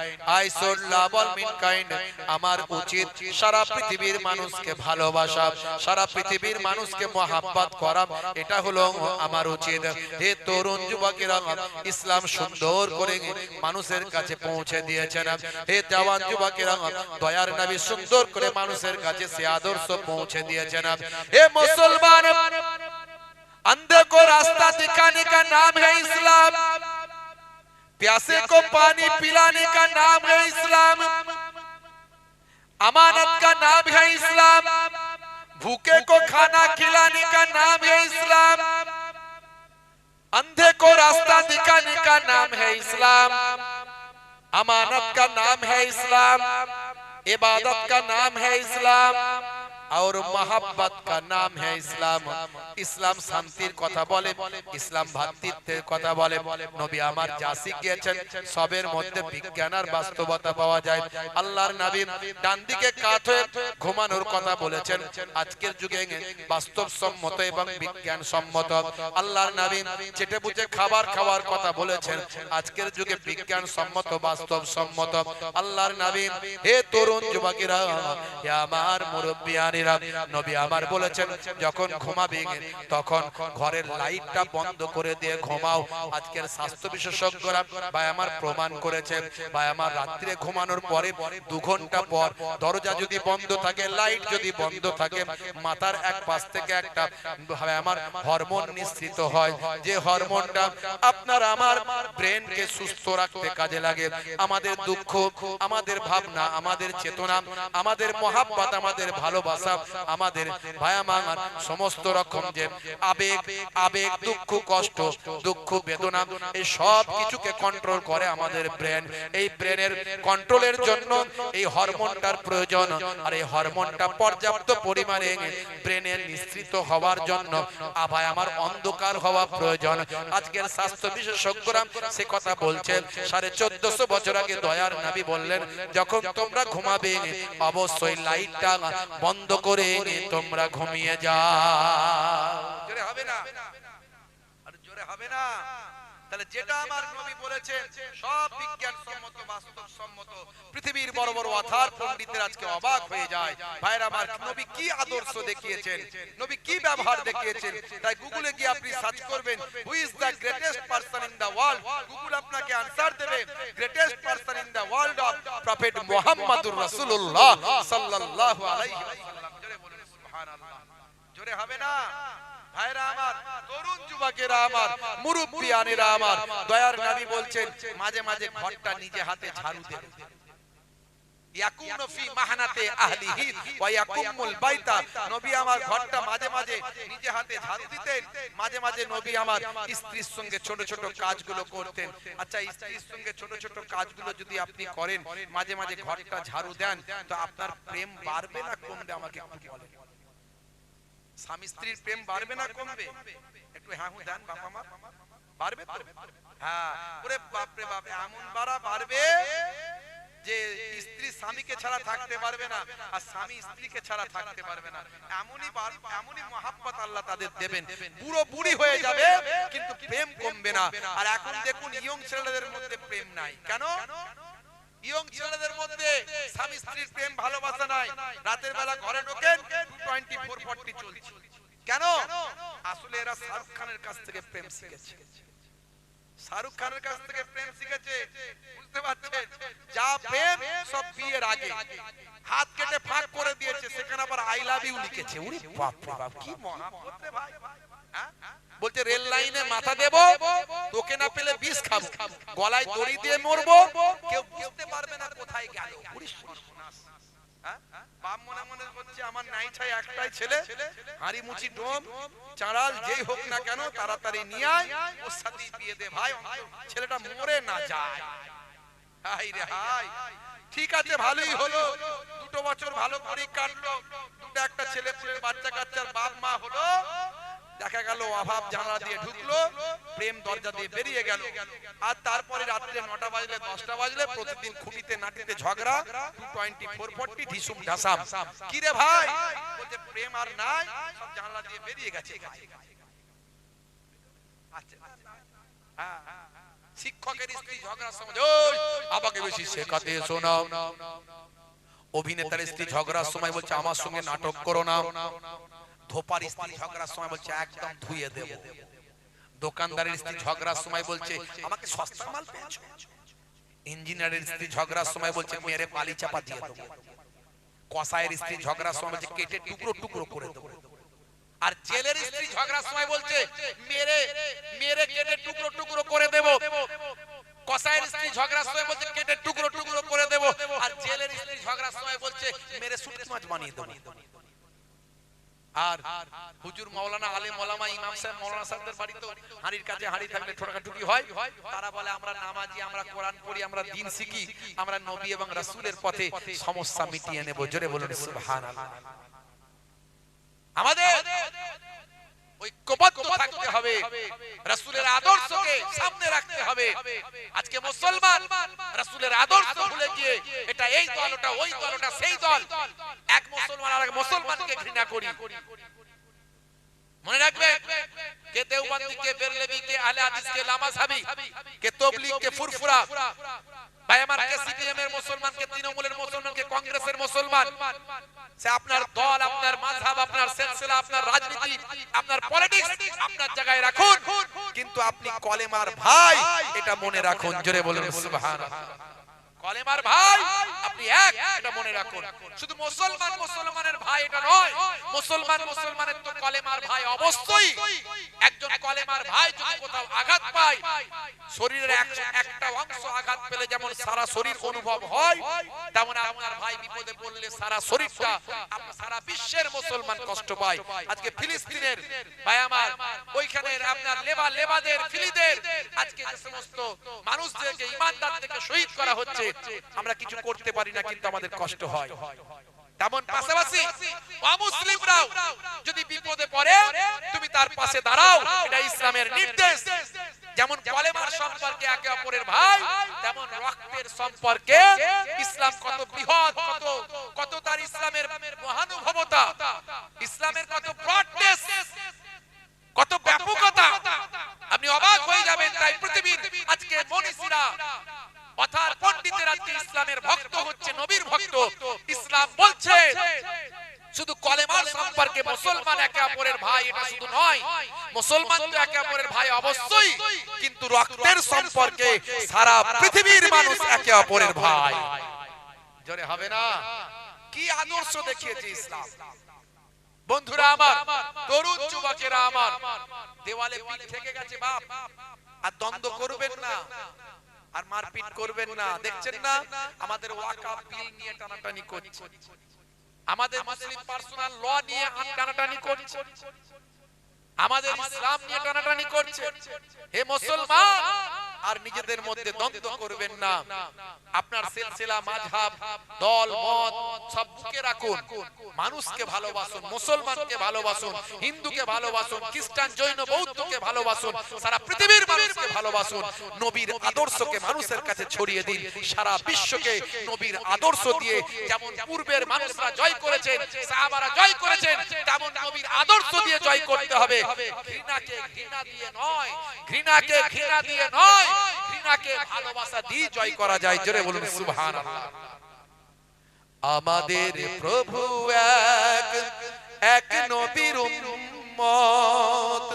I should love all mankind। আমার উচিত সারা পৃথিবীর মানুষকে ভালোবাসা, সারা পৃথিবীর মানুষকে মহব্বত করা, এটা হলো আমার উচিত। হে তরুণ যুবকেরা, ইসলাম সুন্দর করে মানুষের কাছে পৌঁছে দিয়েছেন। হে জওয়ান যুবকেরা, দয়ার নবী সুন্দর করে মানুষের কাছে সে আদর্শ পৌঁছে দিয়েছেন। হে মুসলমান, अंधे को रास्ता दिखाने का नाम है इस्लाम, प्यासे को पानी पिलाने का नाम है इस्लाम, अमानत का नाम है इस्लाम, भूखे को खाना खिलाने का नाम है इस्लाम, अंधे को रास्ता दिखाने का नाम है इस्लाम, अमानत का नाम है इस्लाम, इबादत का नाम है इस्लाम और मोहब्बत का नाम है इस्लाम। इस्लाम शांतिर कथा बोले, इस्लाम भातृत्वेर कथा बोले। नबी आमार जा शिखिয়েছেন সবের মধ্যে বিজ্ঞান আর বাস্তবতা পাওয়া যায়। আল্লাহর নবী ডান দিকে কাত হয়ে ঘুমানোর কথা বলেছেন। আজকের যুগে বাস্তবসম্মত এবং বিজ্ঞান সম্মত। আল্লাহর নবী চেটে বুঝে খাবার খাওয়ার কথা বলেছেন। আজকের যুগে বিজ্ঞান সম্মত, বাস্তবসম্মত। আল্লাহর নবী, হে তরুণ যুবকেরা, হে আমার মুরব্বিয়ানেরা, নবী আমার বলেছেন যখন ঘুমাবে তখন ঘরের লাইটটা বন্ধ করে দিয়ে ঘুমাও। আজকের স্বাস্থ্য বিশেষজ্ঞরা ভাই আমার প্রমাণ করেছে, ভাই আমার রাত্রে ঘুমানোর পরে 2 ঘন্টা পর দরজা যদি বন্ধ থাকে, লাইট যদি বন্ধ থাকে, মাথার এক পাশ থেকে একটা ভাই আমার হরমোন নিঃসৃত হয়, যে হরমোনটা আপনার আমার ব্রেনকে সুস্থ রাখতে কাজে লাগে। আমাদের দুঃখ, আমাদের ভাবনা, আমাদের চেতনা, আমাদের মহাব্বত, আমাদের ভালোবাসা ভালোবাসা আমাদের ভাই আমার সমস্ত রকম যে আবেগ আবেগ দুঃখ কষ্ট দুঃখ বেদনা এই সব কিছুকে কন্ট্রোল করে আমাদের ব্রেন। এই ব্রেনের কন্ট্রোলের জন্য এই হরমোনটার প্রয়োজন, আর এই হরমোনটা পর্যাপ্ত পরিমাণে ব্রেনের নিঃসৃত হওয়ার জন্য ভাই আমার অন্ধকার হওয়া প্রয়োজন। আজকের স্বাস্থ্য বিশেষজ্ঞরা সে কথা বলছেন 1450 বছর আগে দয়ার নবী বললেন, যখন তোমরা ঘুমাবে অবশ্যই লাইটটা বন্ধ করে তোমরা ঘুমিয়ে যাও। জোরে হবে না? আর জোরে হবে না? তাহলে যেটা আমার নবী বলেছেন সব বিজ্ঞানসম্মত বাস্তবসম্মত। পৃথিবীর বড় বড় অথার পণ্ডিতদের আজকে অবাক হয়ে যায়, ভাইরা আমার নবী কি আদর্শ দেখিয়েছেন, নবী কি ব্যবহার দেখিয়েছেন। তাই গুগলে গিয়ে আপনি সার্চ করবেন who is the greatest person in the world, Google আপনাকে আনসার দেবে greatest person in the world of prophet মুহাম্মদুর রাসূলুল্লাহ সাল্লাল্লাহু আলাইহি ওয়াসাল্লাম। জোরে বলুন সুবহানাল্লাহ। জোরে হবে না? ভাইরা আমার, তরুণ যুবকেরা আমার, মুরব্বিয়ানেরা আমার, দয়ার নবী বলছেন মাঝে মাঝে ঘরটা নিজে হাতে ঝাড়ু দেবেন। ইয়াকুনু ফি মাহনাতে আহলিহি ওয়া ইয়াকুমুল বাইতা। নবী আমার ঘরটা মাঝে মাঝে নিজে হাতে ঝাড়ু দিতেন, মাঝে মাঝে নবী আমার স্ত্রীর সঙ্গে ছোট ছোট কাজগুলো করতেন। আচ্ছা, স্ত্রীর সঙ্গে ছোট ছোট কাজগুলো যদি আপনি করেন, মাঝে মাঝে ঘরটা ঝাড়ু দেন, তো আপনার প্রেম বাড়বে না কমবে আমাকে একটু বলেন। স্বামী স্ত্রীর প্রেম বাড়বে না কমবে? একটু হ্যাঁ হু দেন বাবা মা। বাড়বে তো? হ্যাঁ। ওরে বাপ রে বাপ, এমন বাড়বে যে স্ত্রী স্বামীকে ছাড়া থাকতে পারবে না, আর স্বামী স্ত্রীকে ছাড়া থাকতে পারবে না। এমনই মহাব্বত আল্লাহ তাদের দেবেন, বুড়ো বুড়ি হয়ে যাবে কিন্তু প্রেম কমবে না। আর এখন দেখুন ইয়ং ছেলেদের মধ্যে প্রেম নাই। কেন? ইয়ং ছেলেদের মধ্যে স্বামী স্ত্রীর প্রেম ভালোবাসা নাই। রাতের বেলা ঘরে ঢোকেন 224/40 চলছে। কেন? আসলে এরা শাহরুখ খানের কাছ থেকে প্রেম শিখেছে। শাহরুখ খানের কাছ থেকে প্রেম শিখেছে, বুঝতে পারছেন? যা প্রেম সব বিয়ের আগে হাত কেটে ফাঁক করে দিয়েছে, সেখানে আবার আই লাভ ইউ লিখেছে। ওরে বাপ রে বাপ, কি মহাব্বত রে ভাই। বলছে রেল লাইনে মাথা দেব, তোকে না পেলে বিষ খাবো, গলায় দড়ি দিয়ে মরবো, কেউ বুঝতে পারবে না কোথায় গেল। বাপ মনে মনে বলছে আমার নাই ছাই একটাই ছেলে, হাড়ি মুচি ডোম চাঁড়াল যেই হোক না কেন তাড়াতাড়ি নিয়ে আয়, ওর সাথে বিয়ে দে ভাই, ছেলেটা মরে না যায়। হাই রে হাই। ঠিক আছে, ভালোই হলো, 2 বছর ভালো করে কাটলো, দুটো একটা ছেলে পুলের বাচ্চা কাচ্চার বাপ মা হলো। দেখা গেল অভাব জানলা দিয়ে ঢুকলো, প্রেম দরজা দিয়ে বেরিয়ে গেল। আর তারপরে রাত্রে 9টা বাজলে 10টা বাজলে প্রতিদিন খুঁটিতে নাটিতে ঝগড়া, 224/40 ঢিসুম ঢাসাম। কি রে ভাই? বলছে প্রেম আর নাই, সব জানলা দিয়ে বেরিয়ে গেছে। আচ্ছা, হ্যাঁ, শিক্ষকের স্ত্রী ঝগড়ার সময় ওই আমাকে বেশি শেখাতে শোনাও। অভিনেতার স্ত্রী ঝগড়ার সময় বলছে আমার সঙ্গে নাটক করো না। ধোপার স্ত্রী ঝগড়ার সময় বলছে একদম ধুইয়ে দেব। দোকানদারের স্ত্রী ঝগড়ার সময় বলছে আমাকে সস্তা মাল পেয়েছো। ইঞ্জিনিয়ারের স্ত্রী ঝগড়ার সময় বলছে মেরে পালি চাপা দিয়ে দেবো। কসাইয়ের স্ত্রী ঝগড়ার সময় বলছে কেটে টুকরো টুকরো করে দেবো। আর জেলের স্ত্রী ঝগড়ার সময় বলছে মেরে মেরে কেটে টুকরো টুকরো করে দেব। কসাইয়ের স্ত্রী ঝগড়ার সময় বলছে কেটে টুকরো টুকরো করে দেব। আর জেলের স্ত্রী ঝগড়ার সময় বলছে মেরে শুটকি মাছ বানিয়ে দেব। আর হুজুর মাওলানা আলেম ওলামা ইমাম সাহেব মাওলানা সাহেবদের বাড়িতে হাড়ির কাছে হাড়ি থাকলে ঠোকাঠুকি হয়। তারা বলে আমরা নামাজি, আমরা কোরআন পড়ি, আমরা দ্বীন শিখি, আমরা নবী এবং রাসূলের পথে সমস্যা মিটিয়ে নেব। জোরে বলুন সুবহানাল্লাহ। আমাদের ঐক্যবদ্ধ থাকতে হবে, রাসূলের আদর্শকে সামনে রাখতে হবে। আজকে মুসলমান রাসূলের আদর্শ ভুলে গিয়ে এটা এই দল, ওটা ওই দল, ওটা সেই দল, এক মুসলমান আর এক মুসলমানকে ঘৃণা করি। মনে রাখবে, কে দেওবন্দি, কে বেরলভী, কে আহলে হাদিস, কে লামাযহাবী, কে তাবলীগ, কে ফুরফুরা, ভাই আমার, কে সিপিএম এর মুসলমান, কে তৃণমূলের মুসলমান, কে কংগ্রেসের মুসলমান। সে আপনার দল, আপনার মাযহাব, আপনার সিলসিলা, আপনার রাজনীতি, আপনার পলিটিক্স আপনার জায়গায় রাখুন, কিন্তু আপনি কলেমার ভাই এটা মনে রাখুন। জোরে বলুন সুবহানাল্লাহ। কলেমার ভাই আপনি আপনি এক, এটা মনে রাখুন। শুধু মুসলমান মুসলমানের ভাই এটা নয়, মুসলমান মুসলমানের তো কলেমার ভাই অবশ্যই। একজন কলেমার ভাই যদি কোথাও আঘাত পায়, শরীরের একটা অংশ আঘাত পেলে যেমন সারা শরীর অনুভব হয়, তেমন আপনার ভাই বিপদে পড়লে সারা শরীরটা, সারা বিশ্বের মুসলমান কষ্ট পায়। আজকে ফিলিস্তিনের ভাই আমার, ওইখানে আপনার লেবাদের ফিলিদের আজকে যে সমস্ত মানুষদেরকে ইমানদারদেরকে শহীদ করা হচ্ছে, আমরা কিছু করতে পারি না, কিন্তু আমাদের কষ্ট হয়। তেমন পাশাপাশি অমুসলিমরাও যদি বিপদে পড়ে তুমি তার পাশে দাঁড়াও, এটা ইসলামের নির্দেশ। যেমন কলেমার সম্পর্কে একে অপরের ভাই, তেমন রক্তের সম্পর্কে ইসলাম কত বৃহৎ, কত তার ইসলামের মহানুভবতা, ইসলামের কত ব্রডনেস, কত ব্যাপকতা, আপনি অবাক হয়ে যাবেন। তাই পৃথিবীর আজকে মনীষীরা অর্থাৎ পণ্ডিতের আজকে ইসলামের ভক্ত হচ্ছে, নবীর ভক্ত। ইসলাম বলছে শুধু কলেমার সম্পর্কে মুসলমান একে অপরের ভাই, এটা শুধু নয়, মুসলমান তো একে অপরের ভাই অবশ্যই, কিন্তু রক্তের সম্পর্কে সারা পৃথিবীর মানুষ একে অপরের ভাই। জোরে হবে না? কি আদর্শ দেখিয়েছে ইসলাম। বন্ধুরা আমার, তরুণ যুবকেরা আমার, দেওয়ালে পিঠ থেকে গেছে বাপ, আর দ্বন্দ্ব করবেন না, আর মারপিট করবেন না। দেখছেন না আমাদের ওয়াকফ বিল নিয়ে টানাটানি করছে, আমাদের মুসলিম পার্সোনাল ল নিয়ে টানাটানি করছে, আমাদের ইসলাম নিয়ে টানাটানি করছে। হে মুসলমান, আর নিজেদের মধ্যে দ্বন্দ্ব করবেন না। আপনার সিলসিলা, মাযহাব, দল, মত সব বুকে রাখুন। মানুষকে ভালোবাসুন, মুসলমানকে ভালোবাসুন, হিন্দুকে ভালোবাসুন, খ্রিস্টান, জৈন, বৌদ্ধকে ভালোবাসুন, সারা পৃথিবীর মানুষকে ভালোবাসুন। নবীর আদর্শকে মানুষের কাছে ছড়িয়ে দিন। সারা বিশ্বকে নবীর আদর্শ দিয়ে যেমন পূর্বের মানুষরা জয় করেছেন, সাহাবারা জয় করেছেন, তেমন নবীর আদর্শ দিয়ে জয় করতে হবে। ঘৃণাকে ঘৃণা দিয়ে নয়, ঘৃণাকে ঘৃণা দিয়ে নয়, ঘৃণাকে ভালোবাসা দিয়ে জয় করা যায়। জোরে বলুন সুবহানাল্লাহ। আমাদের প্রভু এক, এক নবীর উম্মত,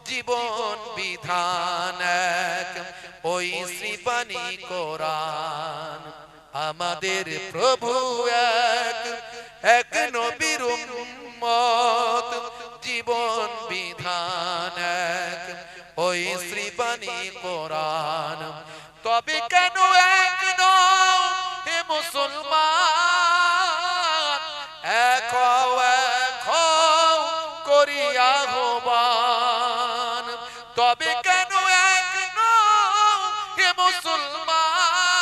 জীবন বিধান এক, ওই শ্রীবাণী কোরআন। আমাদের প্রভু এক, এক নবীর উম্মত, জীবন বিধান এক, ওই শ্রীবাণী কোরআন। তবে কেন এক নও হে মুসলমান, এক হও এক হও করিয়া আহ্বান। তবে কেন এক নও হে মুসলমান,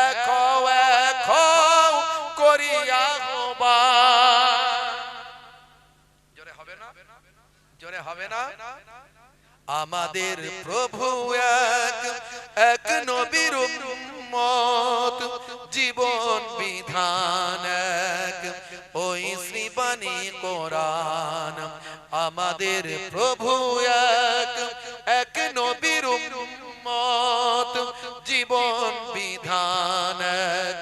এক হও এক হও করিয়া আহ্বান। জোরে হবে না? জোরে হবে না? আমাদের প্রভু এক, এক নবীর উম্মত, জীবন বিধান এক, ওই শ্রীবাণী কোরআন। আমাদের প্রভু এক, এক নবীর উম্মত, জীবন বিধান এক,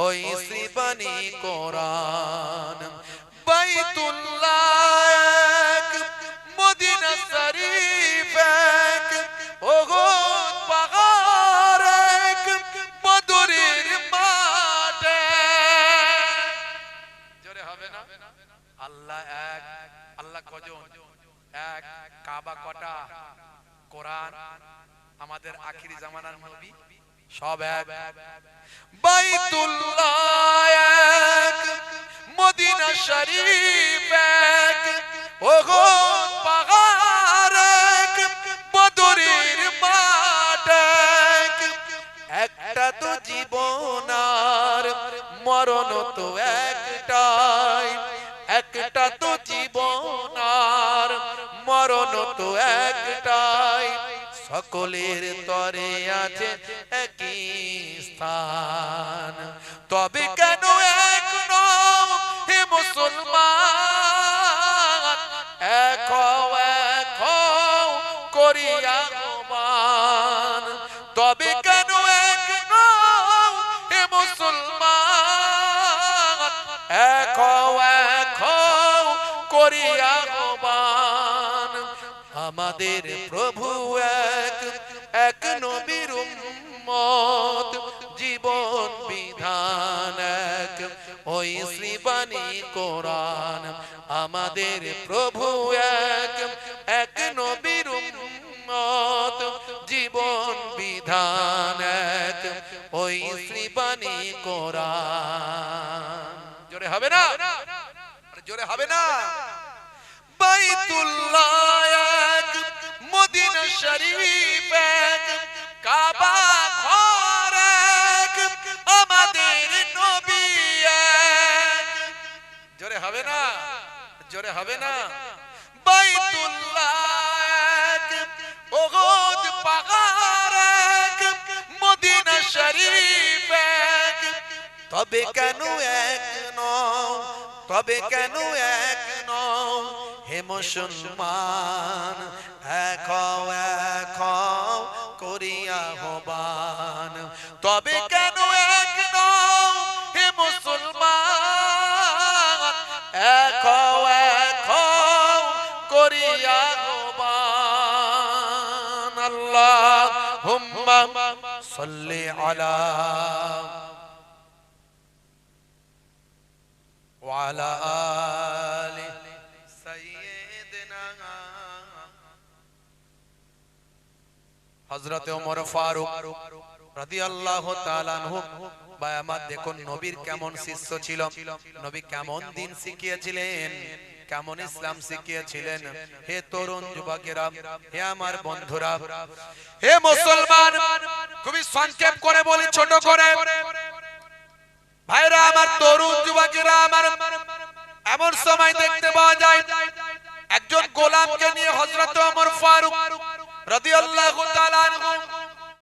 ওই শ্রীবাণী কোরআন। বাইতুল্লাহ এক, মদিনা শরীফ এক, ওহুদ পাহাড় এক, বদরের মাঠ এক। জোরে হবে না? আল্লাহ এক। আল্লাহ কজন? এক। কাবা কটা? কোরআন, আমাদের আখিরি জামানার নবী, সব এক। বাইতুল্লাহ এক, মদিনা শরীফ এক, ওহুদ পাহাড় এক, বদরের মাঠ এক। একটা তো জীবন আর মরণ তো একটাই, একটা তো জীবন আর মরণ তো একটাই। সকলের তরে আছে একই স্থান। তবে কেন এক নও হে মুসলমান, এক হও এক হও করিয়া আহ্বান। তবে কেন এক নও হে মুসলমান, এক হও এক হও করিয়া আহ্বান। আমাদের প্রভু এক, এক নবীর উম্মত, জীবন বিধান এক, ওই শ্রীবাণী কোরআন আমাদের প্রভু এক, এক নবীর উম্মত জীবন বিধান এক, ওই শ্রীবাণী কোরআন। জোরে হবে না? জোরে হবে না? বাইতুল্লাহ এক, মদিনা শরীফ এক, কাবা ঘর এক, আমাদের নবী এক। জোরে হবে না? জোরে হবে না? বাইতুল্লাহ এক, উহুদ পাহাড় এক, মদিনা শরীফ এক। তবে কেন এক নও, তবে কেন এক নও হে মুসলমান, এক হও এক হও করিয়া আহ্বান। তবে কেন এক নও হে মুসলমান, এক হও এক হও করিয়া আহ্বান। আল্লাহুম্মা সাল্লি আলা ওয়ালা আলি সাইয়্যিদিনা হযরত ওমর ফারুক রাদিয়াল্লাহু তাআলা আনহু। ভাই আমার দেখুন নবীর কেমন শিষ্য ছিল, নবী কেমন দিন শিখিয়েছিলেন, কেমন ইসলাম শিখিয়েছিলেন। হে তরুণ যুবকেরা, হে আমার বন্ধুরা, হে মুসলমান, খুবই সংক্ষেপ করে বলি, ছোট করে ভাইরা আমার, তরুণ যুবকেরা আমার, এমন সময় দেখতে পাওয়া যায় একজন গোলামকে নিয়ে হযরত ওমর ফারুক রাদিয়াল্লাহু তাআলা আনহু